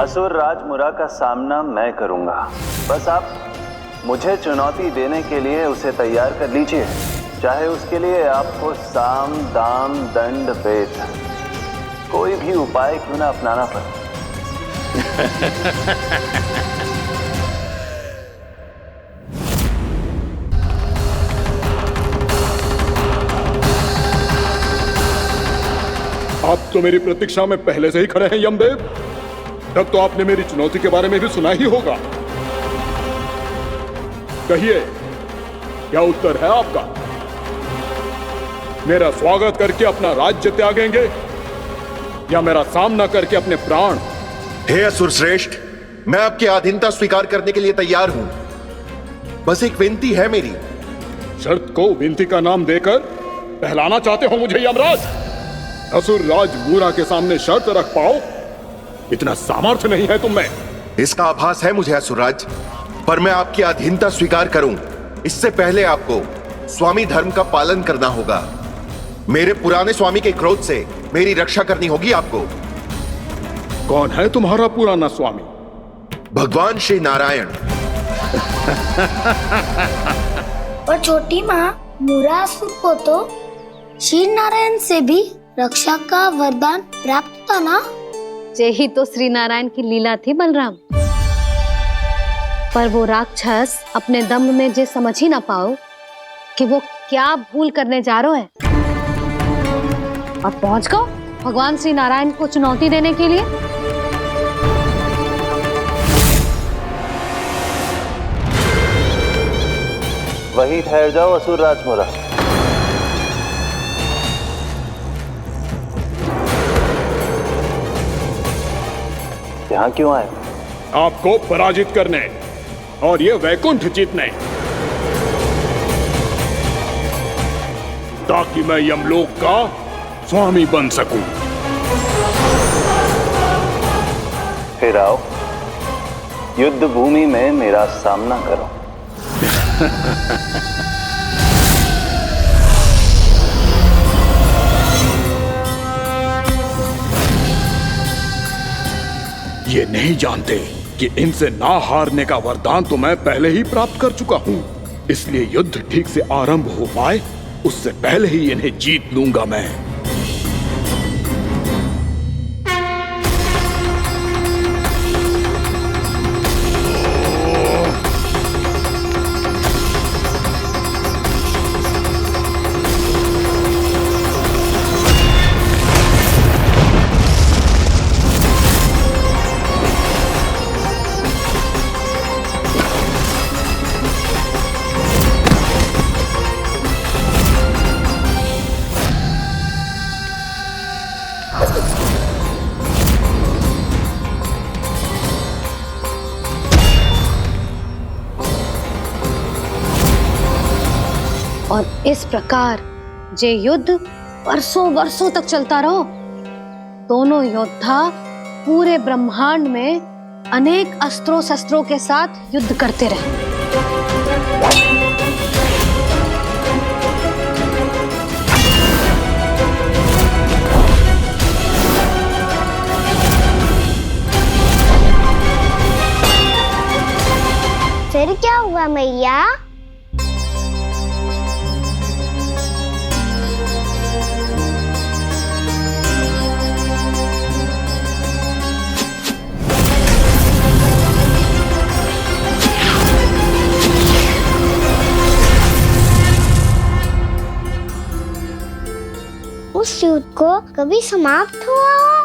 असुर राज मूरा का सामना मैं करूंगा। बस आप मुझे चुनौती देने के लिए उसे तैयार कर लीजिए, चाहे उसके लिए आपको साम दाम दंड भेद कोई भी उपाय क्यों ना अपनाना पड़े। आप तो मेरी प्रतीक्षा में पहले से ही खड़े हैं यमदेव। तब तो आपने मेरी चुनौती के बारे में भी सुना ही होगा। कहिए, क्या उत्तर है आपका? मेरा स्वागत करके अपना राज्य त्यागेंगे या मेरा सामना करके अपने प्राण? हे असुर श्रेष्ठ, मैं आपकी अधीनता स्वीकार करने के लिए तैयार हूं। बस एक विनती है मेरी। शर्त को विनती का नाम देकर पहलाना चाहते हो मुझे यमराज? असुर राज मूरा के सामने शर्त रख पाओ, इतना सामर्थ्य नहीं है तुम में। इसका आभास है मुझे असुरराज, पर मैं आपकी अधीनता स्वीकार करूं इससे पहले आपको स्वामी धर्म का पालन करना होगा। मेरे पुराने स्वामी के क्रोध से मेरी रक्षा करनी होगी आपको। कौन है तुम्हारा पुराना स्वामी? भगवान श्री नारायण। और छोटी माँ मूरासुर को तो श्री नारायण से भी रक्षा का वरदान प्राप्त था ना? यही तो श्री नारायण की लीला थी बलराम। पर वो राक्षस अपने दम में जे समझ ही ना पाओ कि वो क्या भूल करने जा रहे है, और पहुंच गो भगवान श्री नारायण को चुनौती देने के लिए। वहीं ठहर जाओ असुर राज मूरा। यहाँ क्यों आए? आपको पराजित करने और ये वैकुंठ जीतने, ताकि मैं यमलोक का स्वामी बन सकूं। फिर आओ, युद्ध भूमि में मेरा सामना करो। ये नहीं जानते कि इनसे ना हारने का वरदान तो मैं पहले ही प्राप्त कर चुका हूं, इसलिए युद्ध ठीक से आरंभ हो पाए उससे पहले ही इन्हें जीत लूंगा मैं। और इस प्रकार जे युद्ध वर्षों वर्षों तक चलता रहो। दोनों योद्धा पूरे ब्रह्मांड में अनेक अस्त्रों शस्त्रों के साथ युद्ध करते रहे। फिर क्या हुआ मैया? उस युद्ध को कभी समाप्त हुआ हो,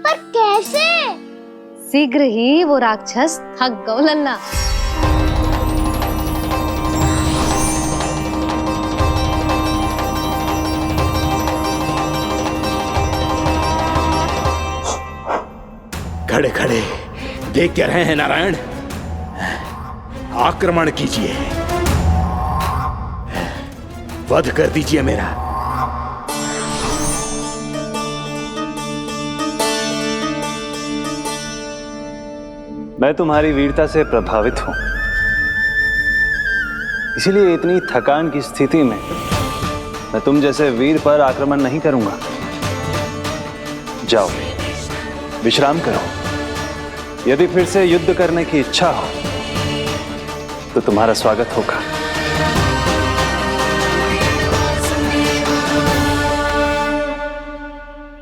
पर कैसे? शीघ्र ही वो राक्षस थक गौ लल्ला। खड़े खड़े देख क्या रहे हैं नारायण? आक्रमण कीजिए, वध कर दीजिए मेरा। मैं तुम्हारी वीरता से प्रभावित हूं, इसीलिए इतनी थकान की स्थिति में मैं तुम जैसे वीर पर आक्रमण नहीं करूंगा। जाओ विश्राम करो। यदि फिर से युद्ध करने की इच्छा हो तो तुम्हारा स्वागत होगा।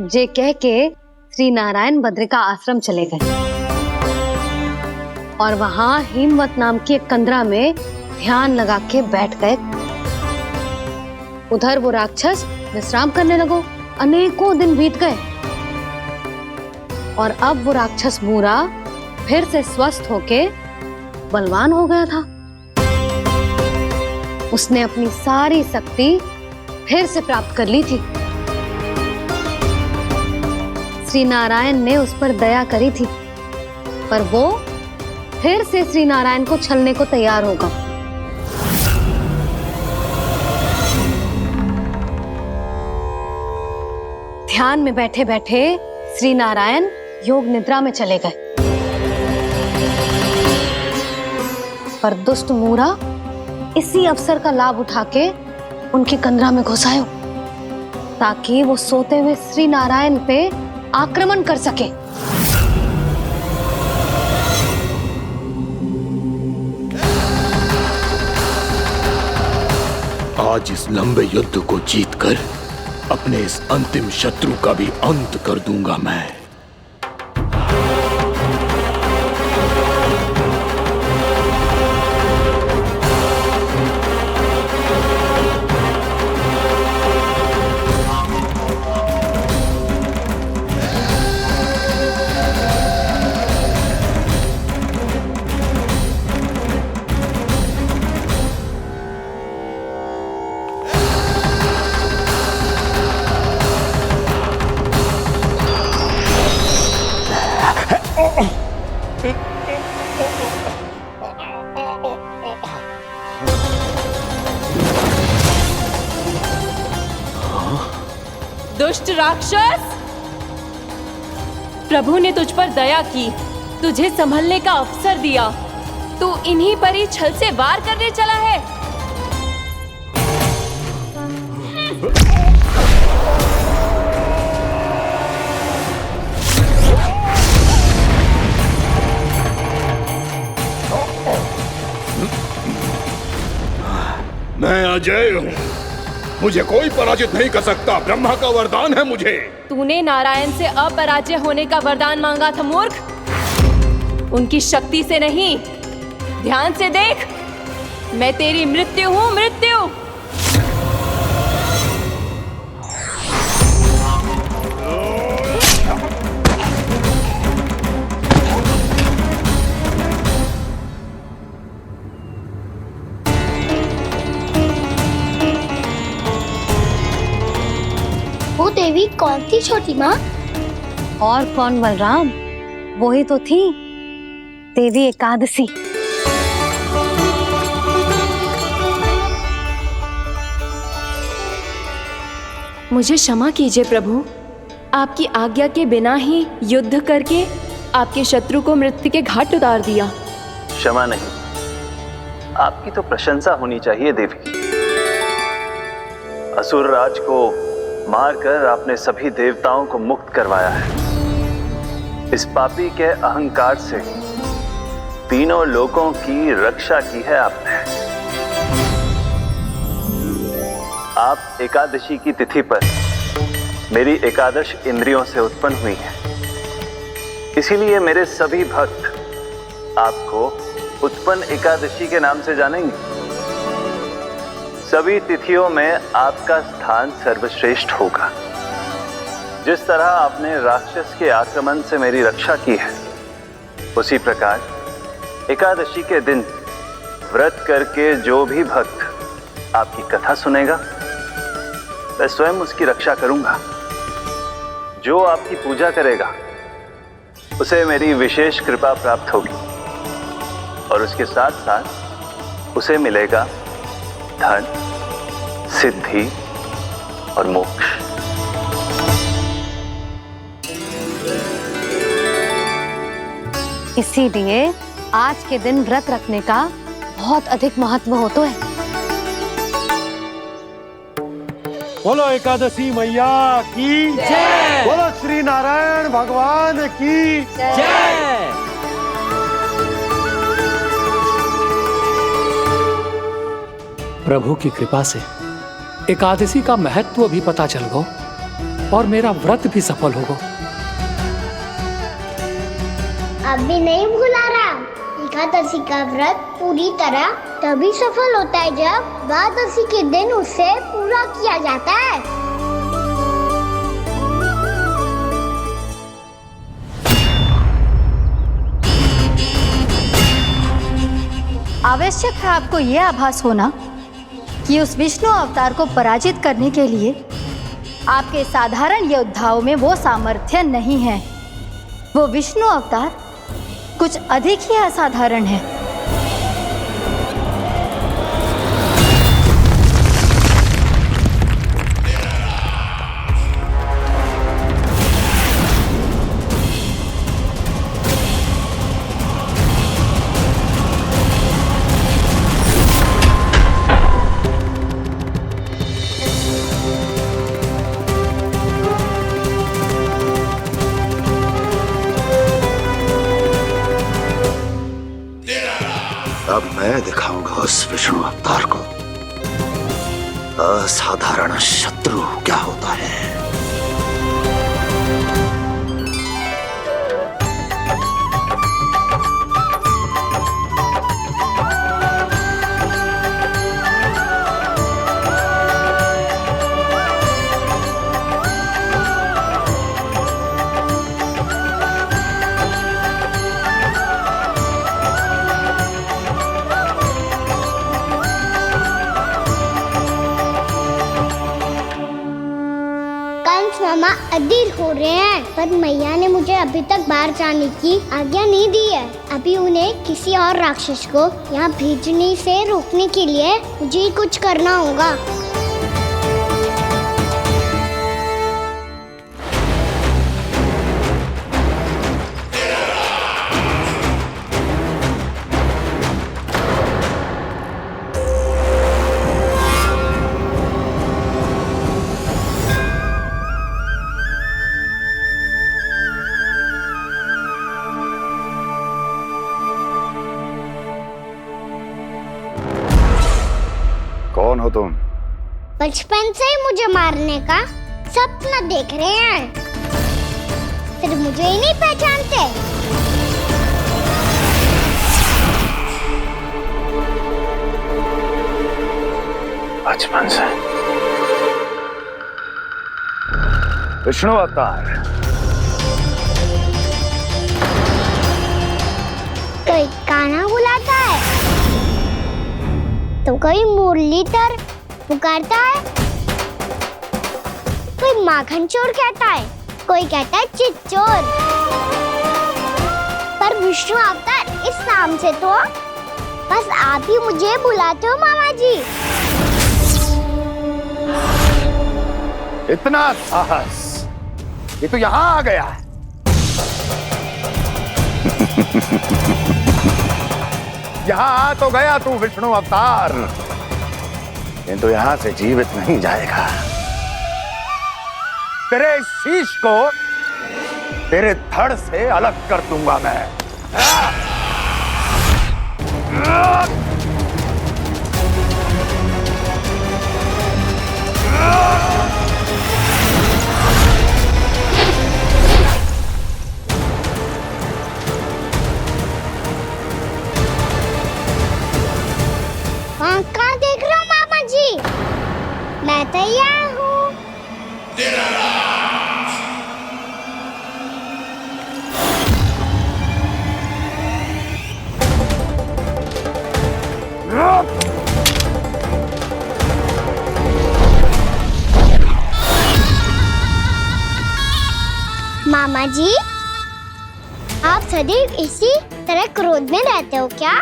जे कह के श्री नारायण बद्रिका आश्रम चले गए और वहां हिमवत नाम की एक कंदरा में ध्यान लगा के बैठ गए। उधर वो राक्षस विश्राम करने लगो। अनेकों दिन बीत गए और अब वो राक्षस मूरा फिर से स्वस्थ होके बलवान हो गया था। उसने अपनी सारी शक्ति फिर से प्राप्त कर ली थी। श्री नारायण ने उस पर दया करी थी, पर वो फिर से श्री नारायण को छलने को तैयार होगा। ध्यान में बैठे बैठे श्री नारायण योग निद्रा में चले गए, पर दुष्ट मूरा इसी अवसर का लाभ उठा के उनकी कंदरा में घुस आयो ताकि वो सोते हुए श्री नारायण पे आक्रमण कर सके। आज इस लंबे युद्ध को जीतकर अपने इस अंतिम शत्रु का भी अंत कर दूंगा मैं। दुष्ट राक्षस, प्रभु ने तुझ पर दया की, तुझे संभलने का अवसर दिया। तू इन्हीं पर ही छल से वार करने चला है। मैं अजय हूँ, मुझे कोई पराजित नहीं कर सकता। ब्रह्मा का वरदान है मुझे। तूने नारायण से अपराजय होने का वरदान मांगा था मूर्ख। उनकी शक्ति से नहीं, ध्यान से देख। मैं तेरी मृत्यु हूँ, मृत्यु। वो देवी कौन थी छोटी माँ? और कौन बलराम, वही तो थी देवी एकादशी। मुझे क्षमा कीजिए प्रभु, आपकी आज्ञा के बिना ही युद्ध करके आपके शत्रु को मृत्यु के घाट उतार दिया। क्षमा नहीं, आपकी तो प्रशंसा होनी चाहिए देवी। असुर राज को मारकर आपने सभी देवताओं को मुक्त करवाया है। इस पापी के अहंकार से तीनों लोकों की रक्षा की है आपने। आप एकादशी की तिथि पर मेरी एकादश इंद्रियों से उत्पन्न हुई हैं। इसीलिए मेरे सभी भक्त आपको उत्पन्न एकादशी के नाम से जानेंगे। सभी तिथियों में आपका स्थान सर्वश्रेष्ठ होगा। जिस तरह आपने राक्षस के आक्रमण से मेरी रक्षा की है, उसी प्रकार एकादशी के दिन व्रत करके जो भी भक्त आपकी कथा सुनेगा, मैं स्वयं उसकी रक्षा करूंगा। जो आपकी पूजा करेगा, उसे मेरी विशेष कृपा प्राप्त होगी और उसके साथ साथ उसे मिलेगा धन, सिद्धि और मोक्ष। इसीलिए आज के दिन व्रत रखने का बहुत अधिक महत्व होता है। बोलो एकादशी मैया की जय। बोलो श्री नारायण भगवान की जय। प्रभु की कृपा से एकादशी का महत्व भी पता चल गो और मेरा व्रत भी सफल होगो। अभी नहीं भूला राम, एकादशी का व्रत पूरी तरह तभी सफल होता है जब द्वादशी के दिन उसे पूरा किया जाता है। आवश्यक है आपको यह आभास होना कि उस विष्णु अवतार को पराजित करने के लिए आपके साधारण योद्धाओं में वो सामर्थ्य नहीं है। वो विष्णु अवतार कुछ अधिक ही असाधारण है। अब मैं दिखाऊंगा उस विष्णु अवतार को असाधारण शत्रु क्या होता है। मामा अधीर हो रहे हैं, पर मैया ने मुझे अभी तक बाहर जाने की आज्ञा नहीं दी है। अभी उन्हें किसी और राक्षस को यहाँ भेजने से रोकने के लिए मुझे ही कुछ करना होगा। कौन हो तुम? बचपन से ही मुझे मारने का सपना देख रहे हैं, सिर्फ मुझे ही नहीं पहचानते। बचपन से विष्णु अवतार। कोई कान्हा बुलाता है तो कोई मुरलीधर पुकारता है, कोई माखन चोर कहता है, कोई कहता है चिच्चोर। पर विष्णु अवतार इस नाम से तो बस आप ही मुझे बुलाते हो मामा जी। इतना साहस, ये तो यहाँ आ गया है। यहाँ आ तो गया तू विष्णु अवतार, किंतु यहाँ से जीवित नहीं जाएगा। तेरे शीश को तेरे धड़ से अलग कर दूंगा मैं। कहाँ देख रहे हो मामा जी? मैं तैयार हूँ। मामा जी, आप सदैव इसी तरह क्रोध में रहते हो क्या?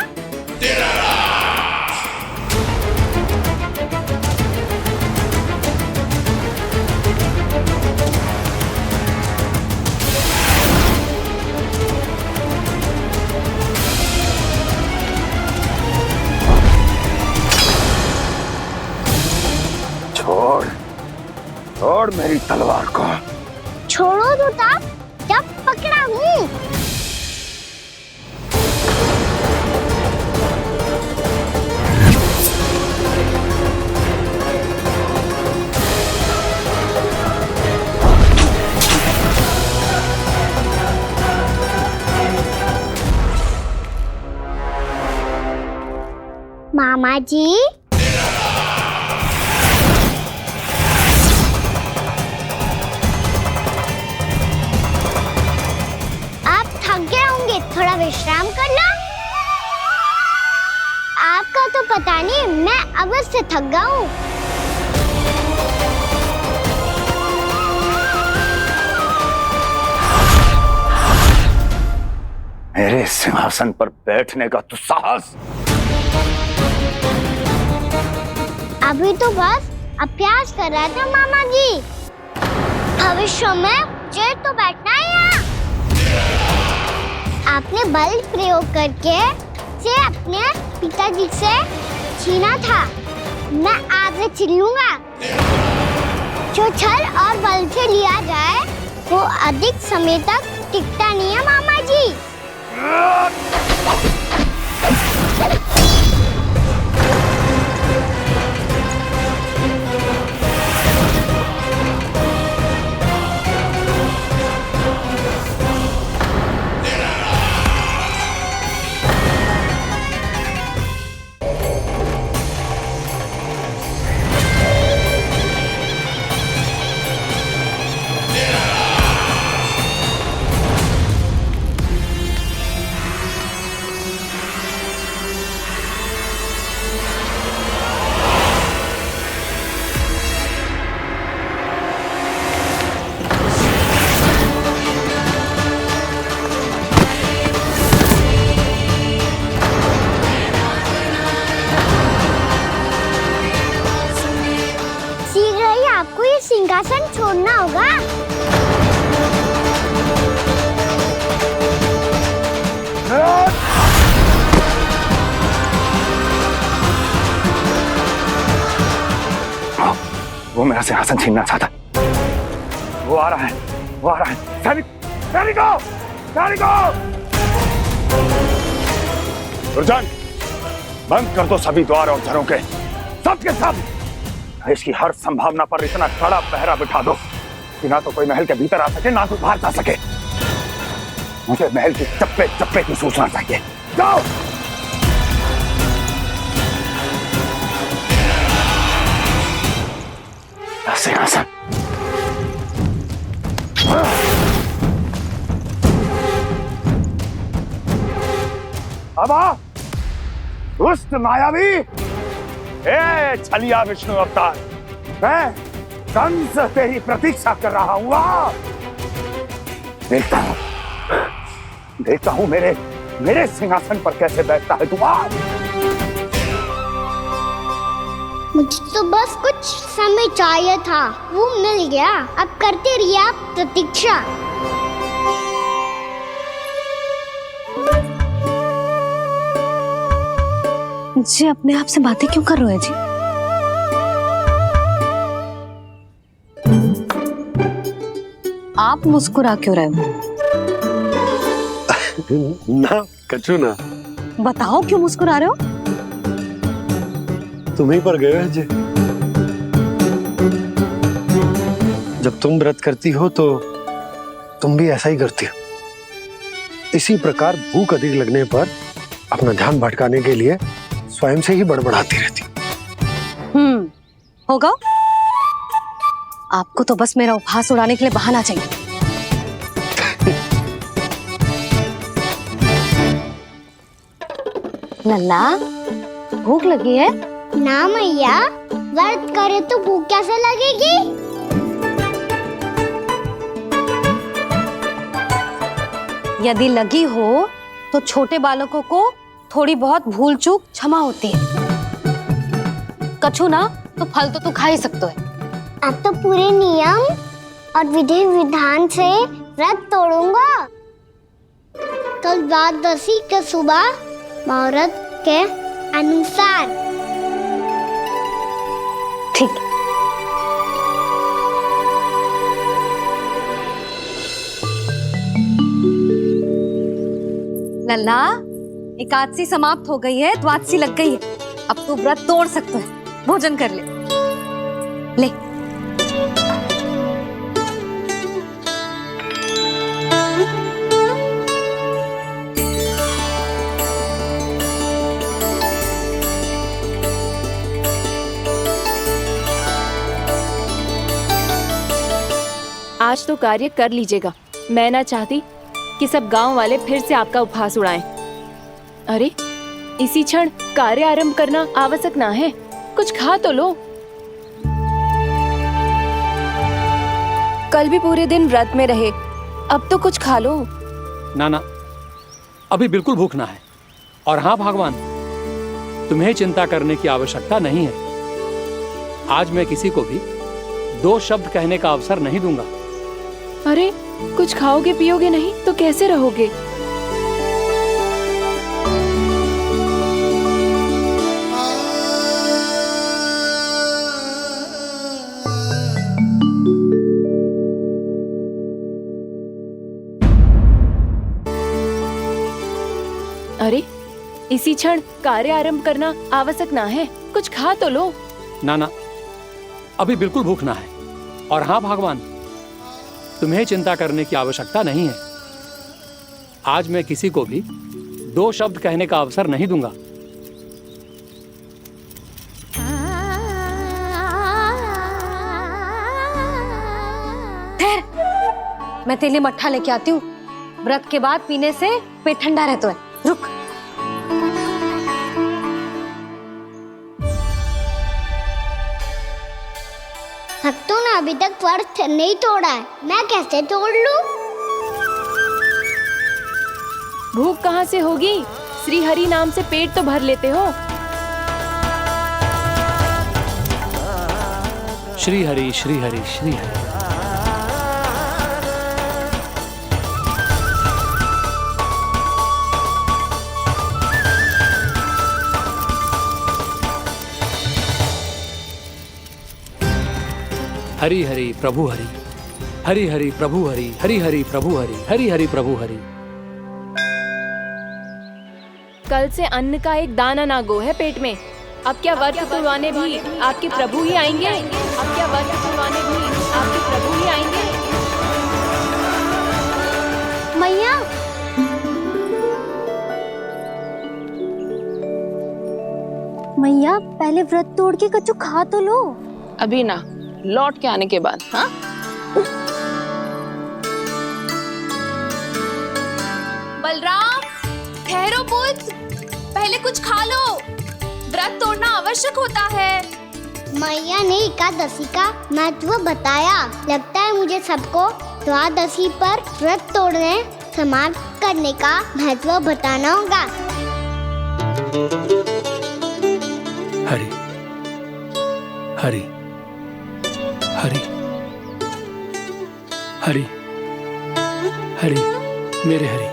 छोड़, छोड़ मेरी तलवार को। छोड़ो तो तब जब पकड़ा हूँ। मामा जी, आप थक गए होंगे, थोड़ा विश्राम कर लो। आपका तो पता नहीं, मैं अवश्य से थक गया हूँ। मेरे सिंहासन पर बैठने का तो साहस। अभी तो बस अभ्यास कर रहा था मामा जी। भविष्य में मुझे तो बैठना है यहाँ। आपने बल प्रयोग करके से अपने पिताजी से छीना था, मैं आपसे छीन लूंगा। जो छल और बल से लिया जाए वो अधिक समय तक टिकता नहीं है मामा जी। आपको ये सिंहासन छोड़ना होगा। वो मेरा सिंहासन छीनना चाहता। वो आ रहा है, वो आ रहा है। सैनिकों! दुर्जन, बंद कर दो सभी द्वार और झरों के, सब के सब। इसकी हर संभावना पर इतना कड़ा पहरा बिठा दो कि ना तो कोई महल के भीतर आ सके, ना कोई बाहर जा सके। मुझे महल की चप्पे चप्पे की सूचना चाहिए। जाओ। सिंहासन। अब आ, दुष्ट मायावी, ए छलिया विष्णु अवतार, मैं कंस तेरी प्रतीक्षा कर रहा हूँ। देखता हूँ मेरे सिंहासन पर कैसे बैठता है तू। मुझे तो बस कुछ समय चाहिए था, वो मिल गया। अब करते रहिए आप प्रतीक्षा। जी अपने आप से बातें क्यों कर रहे हो जी? आप मुस्कुरा क्यों रहे हो? ना कचू ना। बताओ क्यों मुस्कुरा रहे हो? तुम ही पर गए हैं जी। जब तुम व्रत करती हो तो तुम भी ऐसा ही करती हो। इसी प्रकार भूख अधिक लगने पर अपना ध्यान भटकाने के लिए स्वयं से ही बड़बड़ाती रहती। होगा। आपको तो बस मेरा उपहास उड़ाने के लिए बहाना चाहिए। लल्ला, भूख लगी है? ना मैया, व्रत करे तो भूख कैसे लगेगी? यदि लगी हो तो छोटे बालकों को थोड़ी बहुत भूल चूक क्षमा होती है। कछु ना तो फल तो तू खा ही सकते है। अब तो पूरे नियम और विधि विधान से व्रत तोड़ूंगा। कल द्वादशी के सुबह मुहूर्त के अनुसार। ठीक। लल्ला, एकादशी समाप्त हो गई है, द्वादशी लग गई है। अब तू व्रत तोड़ सकते है। भोजन कर ले। ले। आज तो कार्य कर लीजिएगा। मैं ना चाहती कि सब गांव वाले फिर से आपका उपहास उड़ाएं। अरे इसी क्षण कार्य आरंभ करना आवश्यक ना है, कुछ खा तो लो। कल भी पूरे दिन व्रत में रहे, अब तो कुछ खा लो। ना, अभी बिल्कुल भूख ना है। और हाँ भगवान, तुम्हें चिंता करने की आवश्यकता नहीं है। आज मैं किसी को भी 2 शब्द कहने का अवसर नहीं दूंगा। अरे कुछ खाओगे पियोगे नहीं तो कैसे रहोगे? अरे इसी क्षण कार्य आरंभ करना आवश्यक ना है, कुछ खा तो लो। ना, अभी बिल्कुल भूख ना है। और हाँ भगवान, तुम्हें चिंता करने की आवश्यकता नहीं है। आज मैं किसी को भी 2 शब्द कहने का अवसर नहीं दूंगा। मैं तेरे लिए मट्ठा लेके आती हूँ। व्रत के बाद पीने से पेट ठंडा रहता है। रुक। भक्तों ने अभी तक व्रत नहीं तोड़ा है, मैं कैसे तोड़ लूं? भूख कहाँ से होगी? श्री हरि नाम से पेट तो भर लेते हो। श्री हरि श्री हरि श्री हरि। हरि हरि प्रभु हरि, हरि हरि प्रभु हरि, हरि हरि प्रभु हरि, हरि हरि प्रभु हरि। कल से अन्न का एक दाना ना गो है पेट में। अब क्या व्रत तुड़वाने भी आपके प्रभु ही आएंगे? अब क्या व्रत तुड़वाने भी आपके प्रभु ही आएंगे? मैया, मैया पहले व्रत तोड़ के कच्चू खा तो लो। अभी ना, लौट के आने के बाद। हाँ बलराम, ठहरो पुत्र, पहले कुछ खा लो। व्रत तोड़ना आवश्यक होता है। मैया ने एकादशी का महत्व बताया। लगता है मुझे सबको द्वादशी पर व्रत तोड़ने समाप्त करने का महत्व बताना होगा। हरि हरि हरि हरि हरि, मेरे हरि।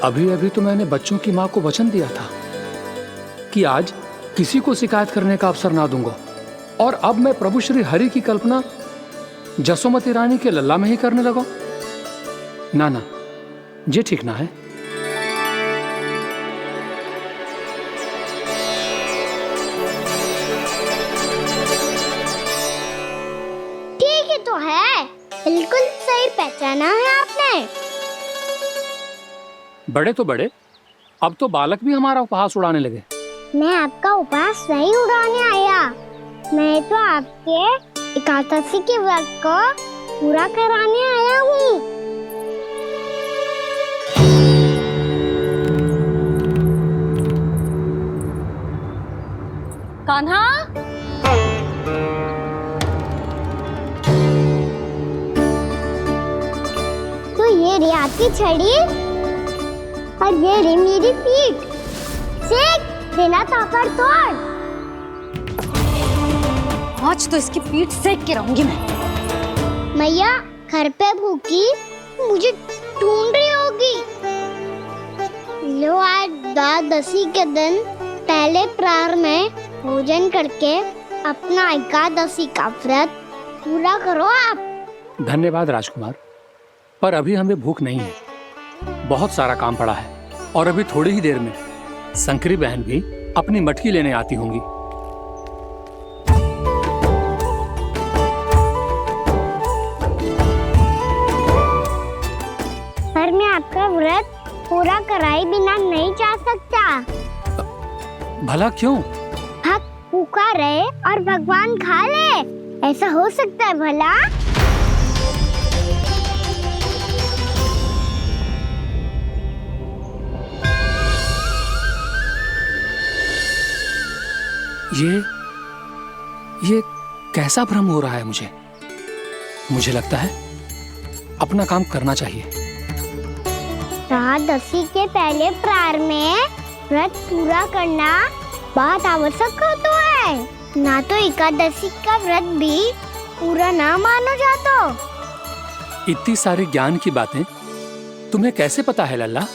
अभी अभी तो मैंने बच्चों की माँ को वचन दिया था कि आज किसी को शिकायत करने का अवसर ना दूंगा, और अब मैं प्रभु श्री हरि की कल्पना जसोमती रानी के लल्ला में ही करने लगा। ना, ये ठीक ना है। ठीक है तो है, बिल्कुल सही पहचाना है आपने। बड़े तो बड़े, अब तो बालक भी हमारा उपहास उड़ाने लगे। मैं आपका उपहास नहीं उड़ाने आया, मैं तो आपके एकादशी के व्रत को पूरा कराने आया हूँ। कान्हा, तो ये रे आपकी छड़ी और ये रे मेरी पीठ। सेक बिना तापर तोड़। आज तो इसकी पीठ सेक के रहूंगी मैं। मैया घर पे भूखी मुझे ढूंढ रही होगी। लो आज द्वादशी के दिन पहले प्रहर में भोजन करके अपना एकादशी का व्रत पूरा करो आप। धन्यवाद राजकुमार, पर अभी हमें भूख नहीं है। बहुत सारा काम पड़ा है और अभी थोड़ी ही देर में शंकरी बहन भी अपनी मटकी लेने आती होंगी। पर मैं आपका व्रत पूरा कराए बिना नहीं जा सकता। भला क्यों? भक्त भूखा रहे और भगवान खा ले, ऐसा हो सकता है भला? ये कैसा भ्रम हो रहा है मुझे लगता है अपना काम करना चाहिए। एकादशी के पहले प्रार में व्रत पूरा करना बहुत आवश्यक होता है, ना तो एकादशी का व्रत भी पूरा ना मानो जातो। इतनी सारी ज्ञान की बातें तुम्हें कैसे पता है लल्ला?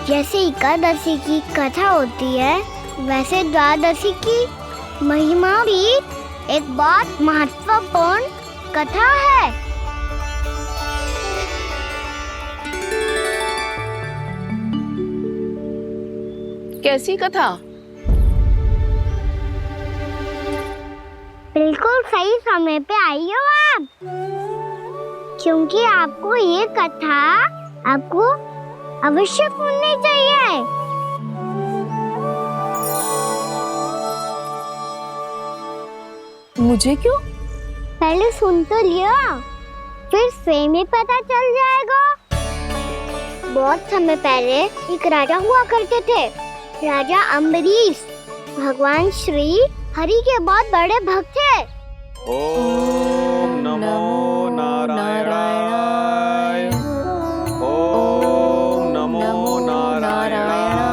जैसे एकादशी की कथा होती है, वैसे द्वादशी की महिमा भी एक बहुत महत्वपूर्ण कथा है। कैसी कथा? बिल्कुल सही समय पे आई हो आप, क्योंकि आपको ये कथा आपको अवश्य सुननी चाहिए। मुझे क्यों? पहले सुन तो लिया, फिर स्वयं ही पता चल जाएगा। बहुत समय पहले एक राजा हुआ करते थे, राजा अम्बरीश। भगवान श्री हरि के बहुत बड़े भक्त थे। ओम नमो नारायणाय। ओम नमो नारायणाय।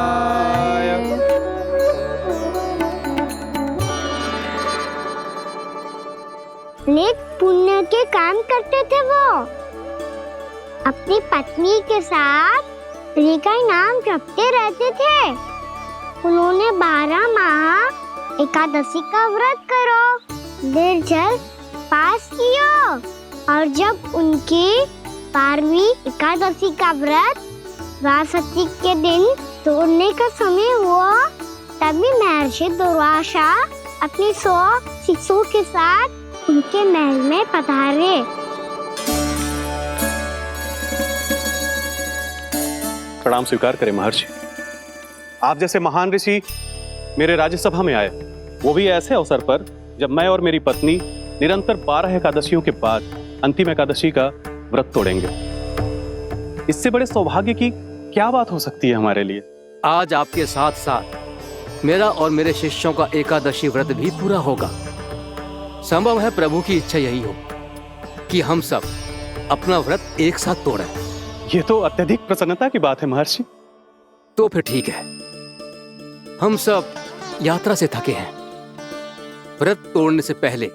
नेक पुण्य के काम करते थे वो। अपनी पत्नी के साथ हरि का नाम जपते रहते थे। उन्होंने 12 माह एकादशी का व्रत करो निर्जल पास किया, और जब उनकी 12वीं एकादशी का व्रत द्वादशी के दिन तोड़ने का समय हुआ, तभी महर्षि दुर्वासा अपनी 100 शिष्यों के साथ उनके महल में पधारे। प्रणाम स्वीकार करें महर्षि। आप जैसे महान ऋषि मेरे राज्यसभा में आए, वो भी ऐसे अवसर पर जब मैं और मेरी पत्नी निरंतर 12 एकादशियों के बाद अंतिम एकादशी का व्रत तोड़ेंगे। इससे बड़े सौभाग्य की क्या बात हो सकती है हमारे लिए? आज आपके साथ साथ मेरा और मेरे शिष्यों का एकादशी व्रत भी पूरा होगा। संभव है प्रभु की इच्छा यही हो कि हम सब अपना व्रत एक साथ तोड़ें। ये तो अत्यधिक प्रसन्नता की बात है महर्षि। तो फिर ठीक है, हम सब यात्रा से थके हैं। व्रत तोड़ने से पहले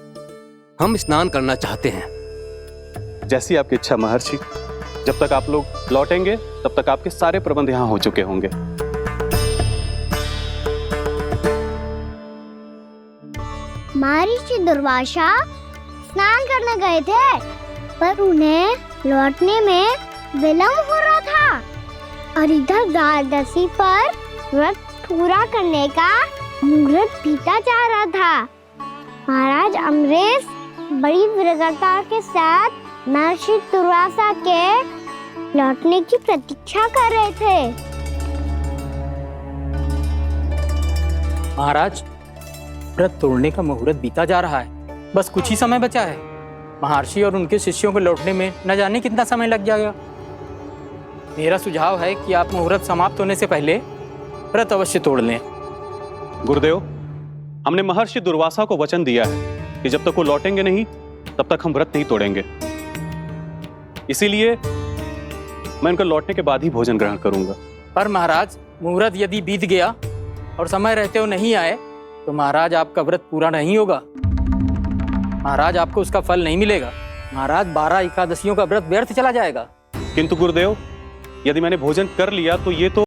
हम स्नान करना चाहते हैं। जैसी आपकी इच्छा महर्षि। जब तक आप लोग लौटेंगे तब तक आपके सारे प्रबंध यहाँ हो चुके होंगे। महर्षि दुर्वासा स्नान करने गए थे, पर उन्हें लौटने में विलंब हो रहा था, और इधर द्वादशी पर व्रत पूरा करने का मुहूर्त बीता जा रहा था। महाराज अम्बरीश बड़ी विरगता के साथ महर्षि दुर्वासा के लौटने की प्रतीक्षा कर रहे थे। महाराज, व्रत तोड़ने का मुहूर्त बीता जा रहा है, बस कुछ ही समय बचा है। महर्षि और उनके शिष्यों को लौटने में न जाने कितना समय लग जाएगा। मेरा सुझाव है कि आप मुहूर्त समाप्त होने से पहले व्रत अवश्य तोड़ लें। गुरुदेव, हमने महर्षि दुर्वासा को वचन दिया है कि जब तक वो लौटेंगे नहीं तब तक हम व्रत नहीं तोड़ेंगे। इसीलिए मैं उनके लौटने के बाद ही भोजन ग्रहण करूंगा। पर महाराज, मुहूर्त यदि बीत गया और समय रहते हुए नहीं आए तो महाराज आपका व्रत पूरा नहीं होगा। महाराज, आपको उसका फल नहीं मिलेगा। महाराज, 12 एकादशियों का व्रत व्यर्थ चला जाएगा। किंतु गुरुदेव, यदि मैंने भोजन कर लिया तो ये तो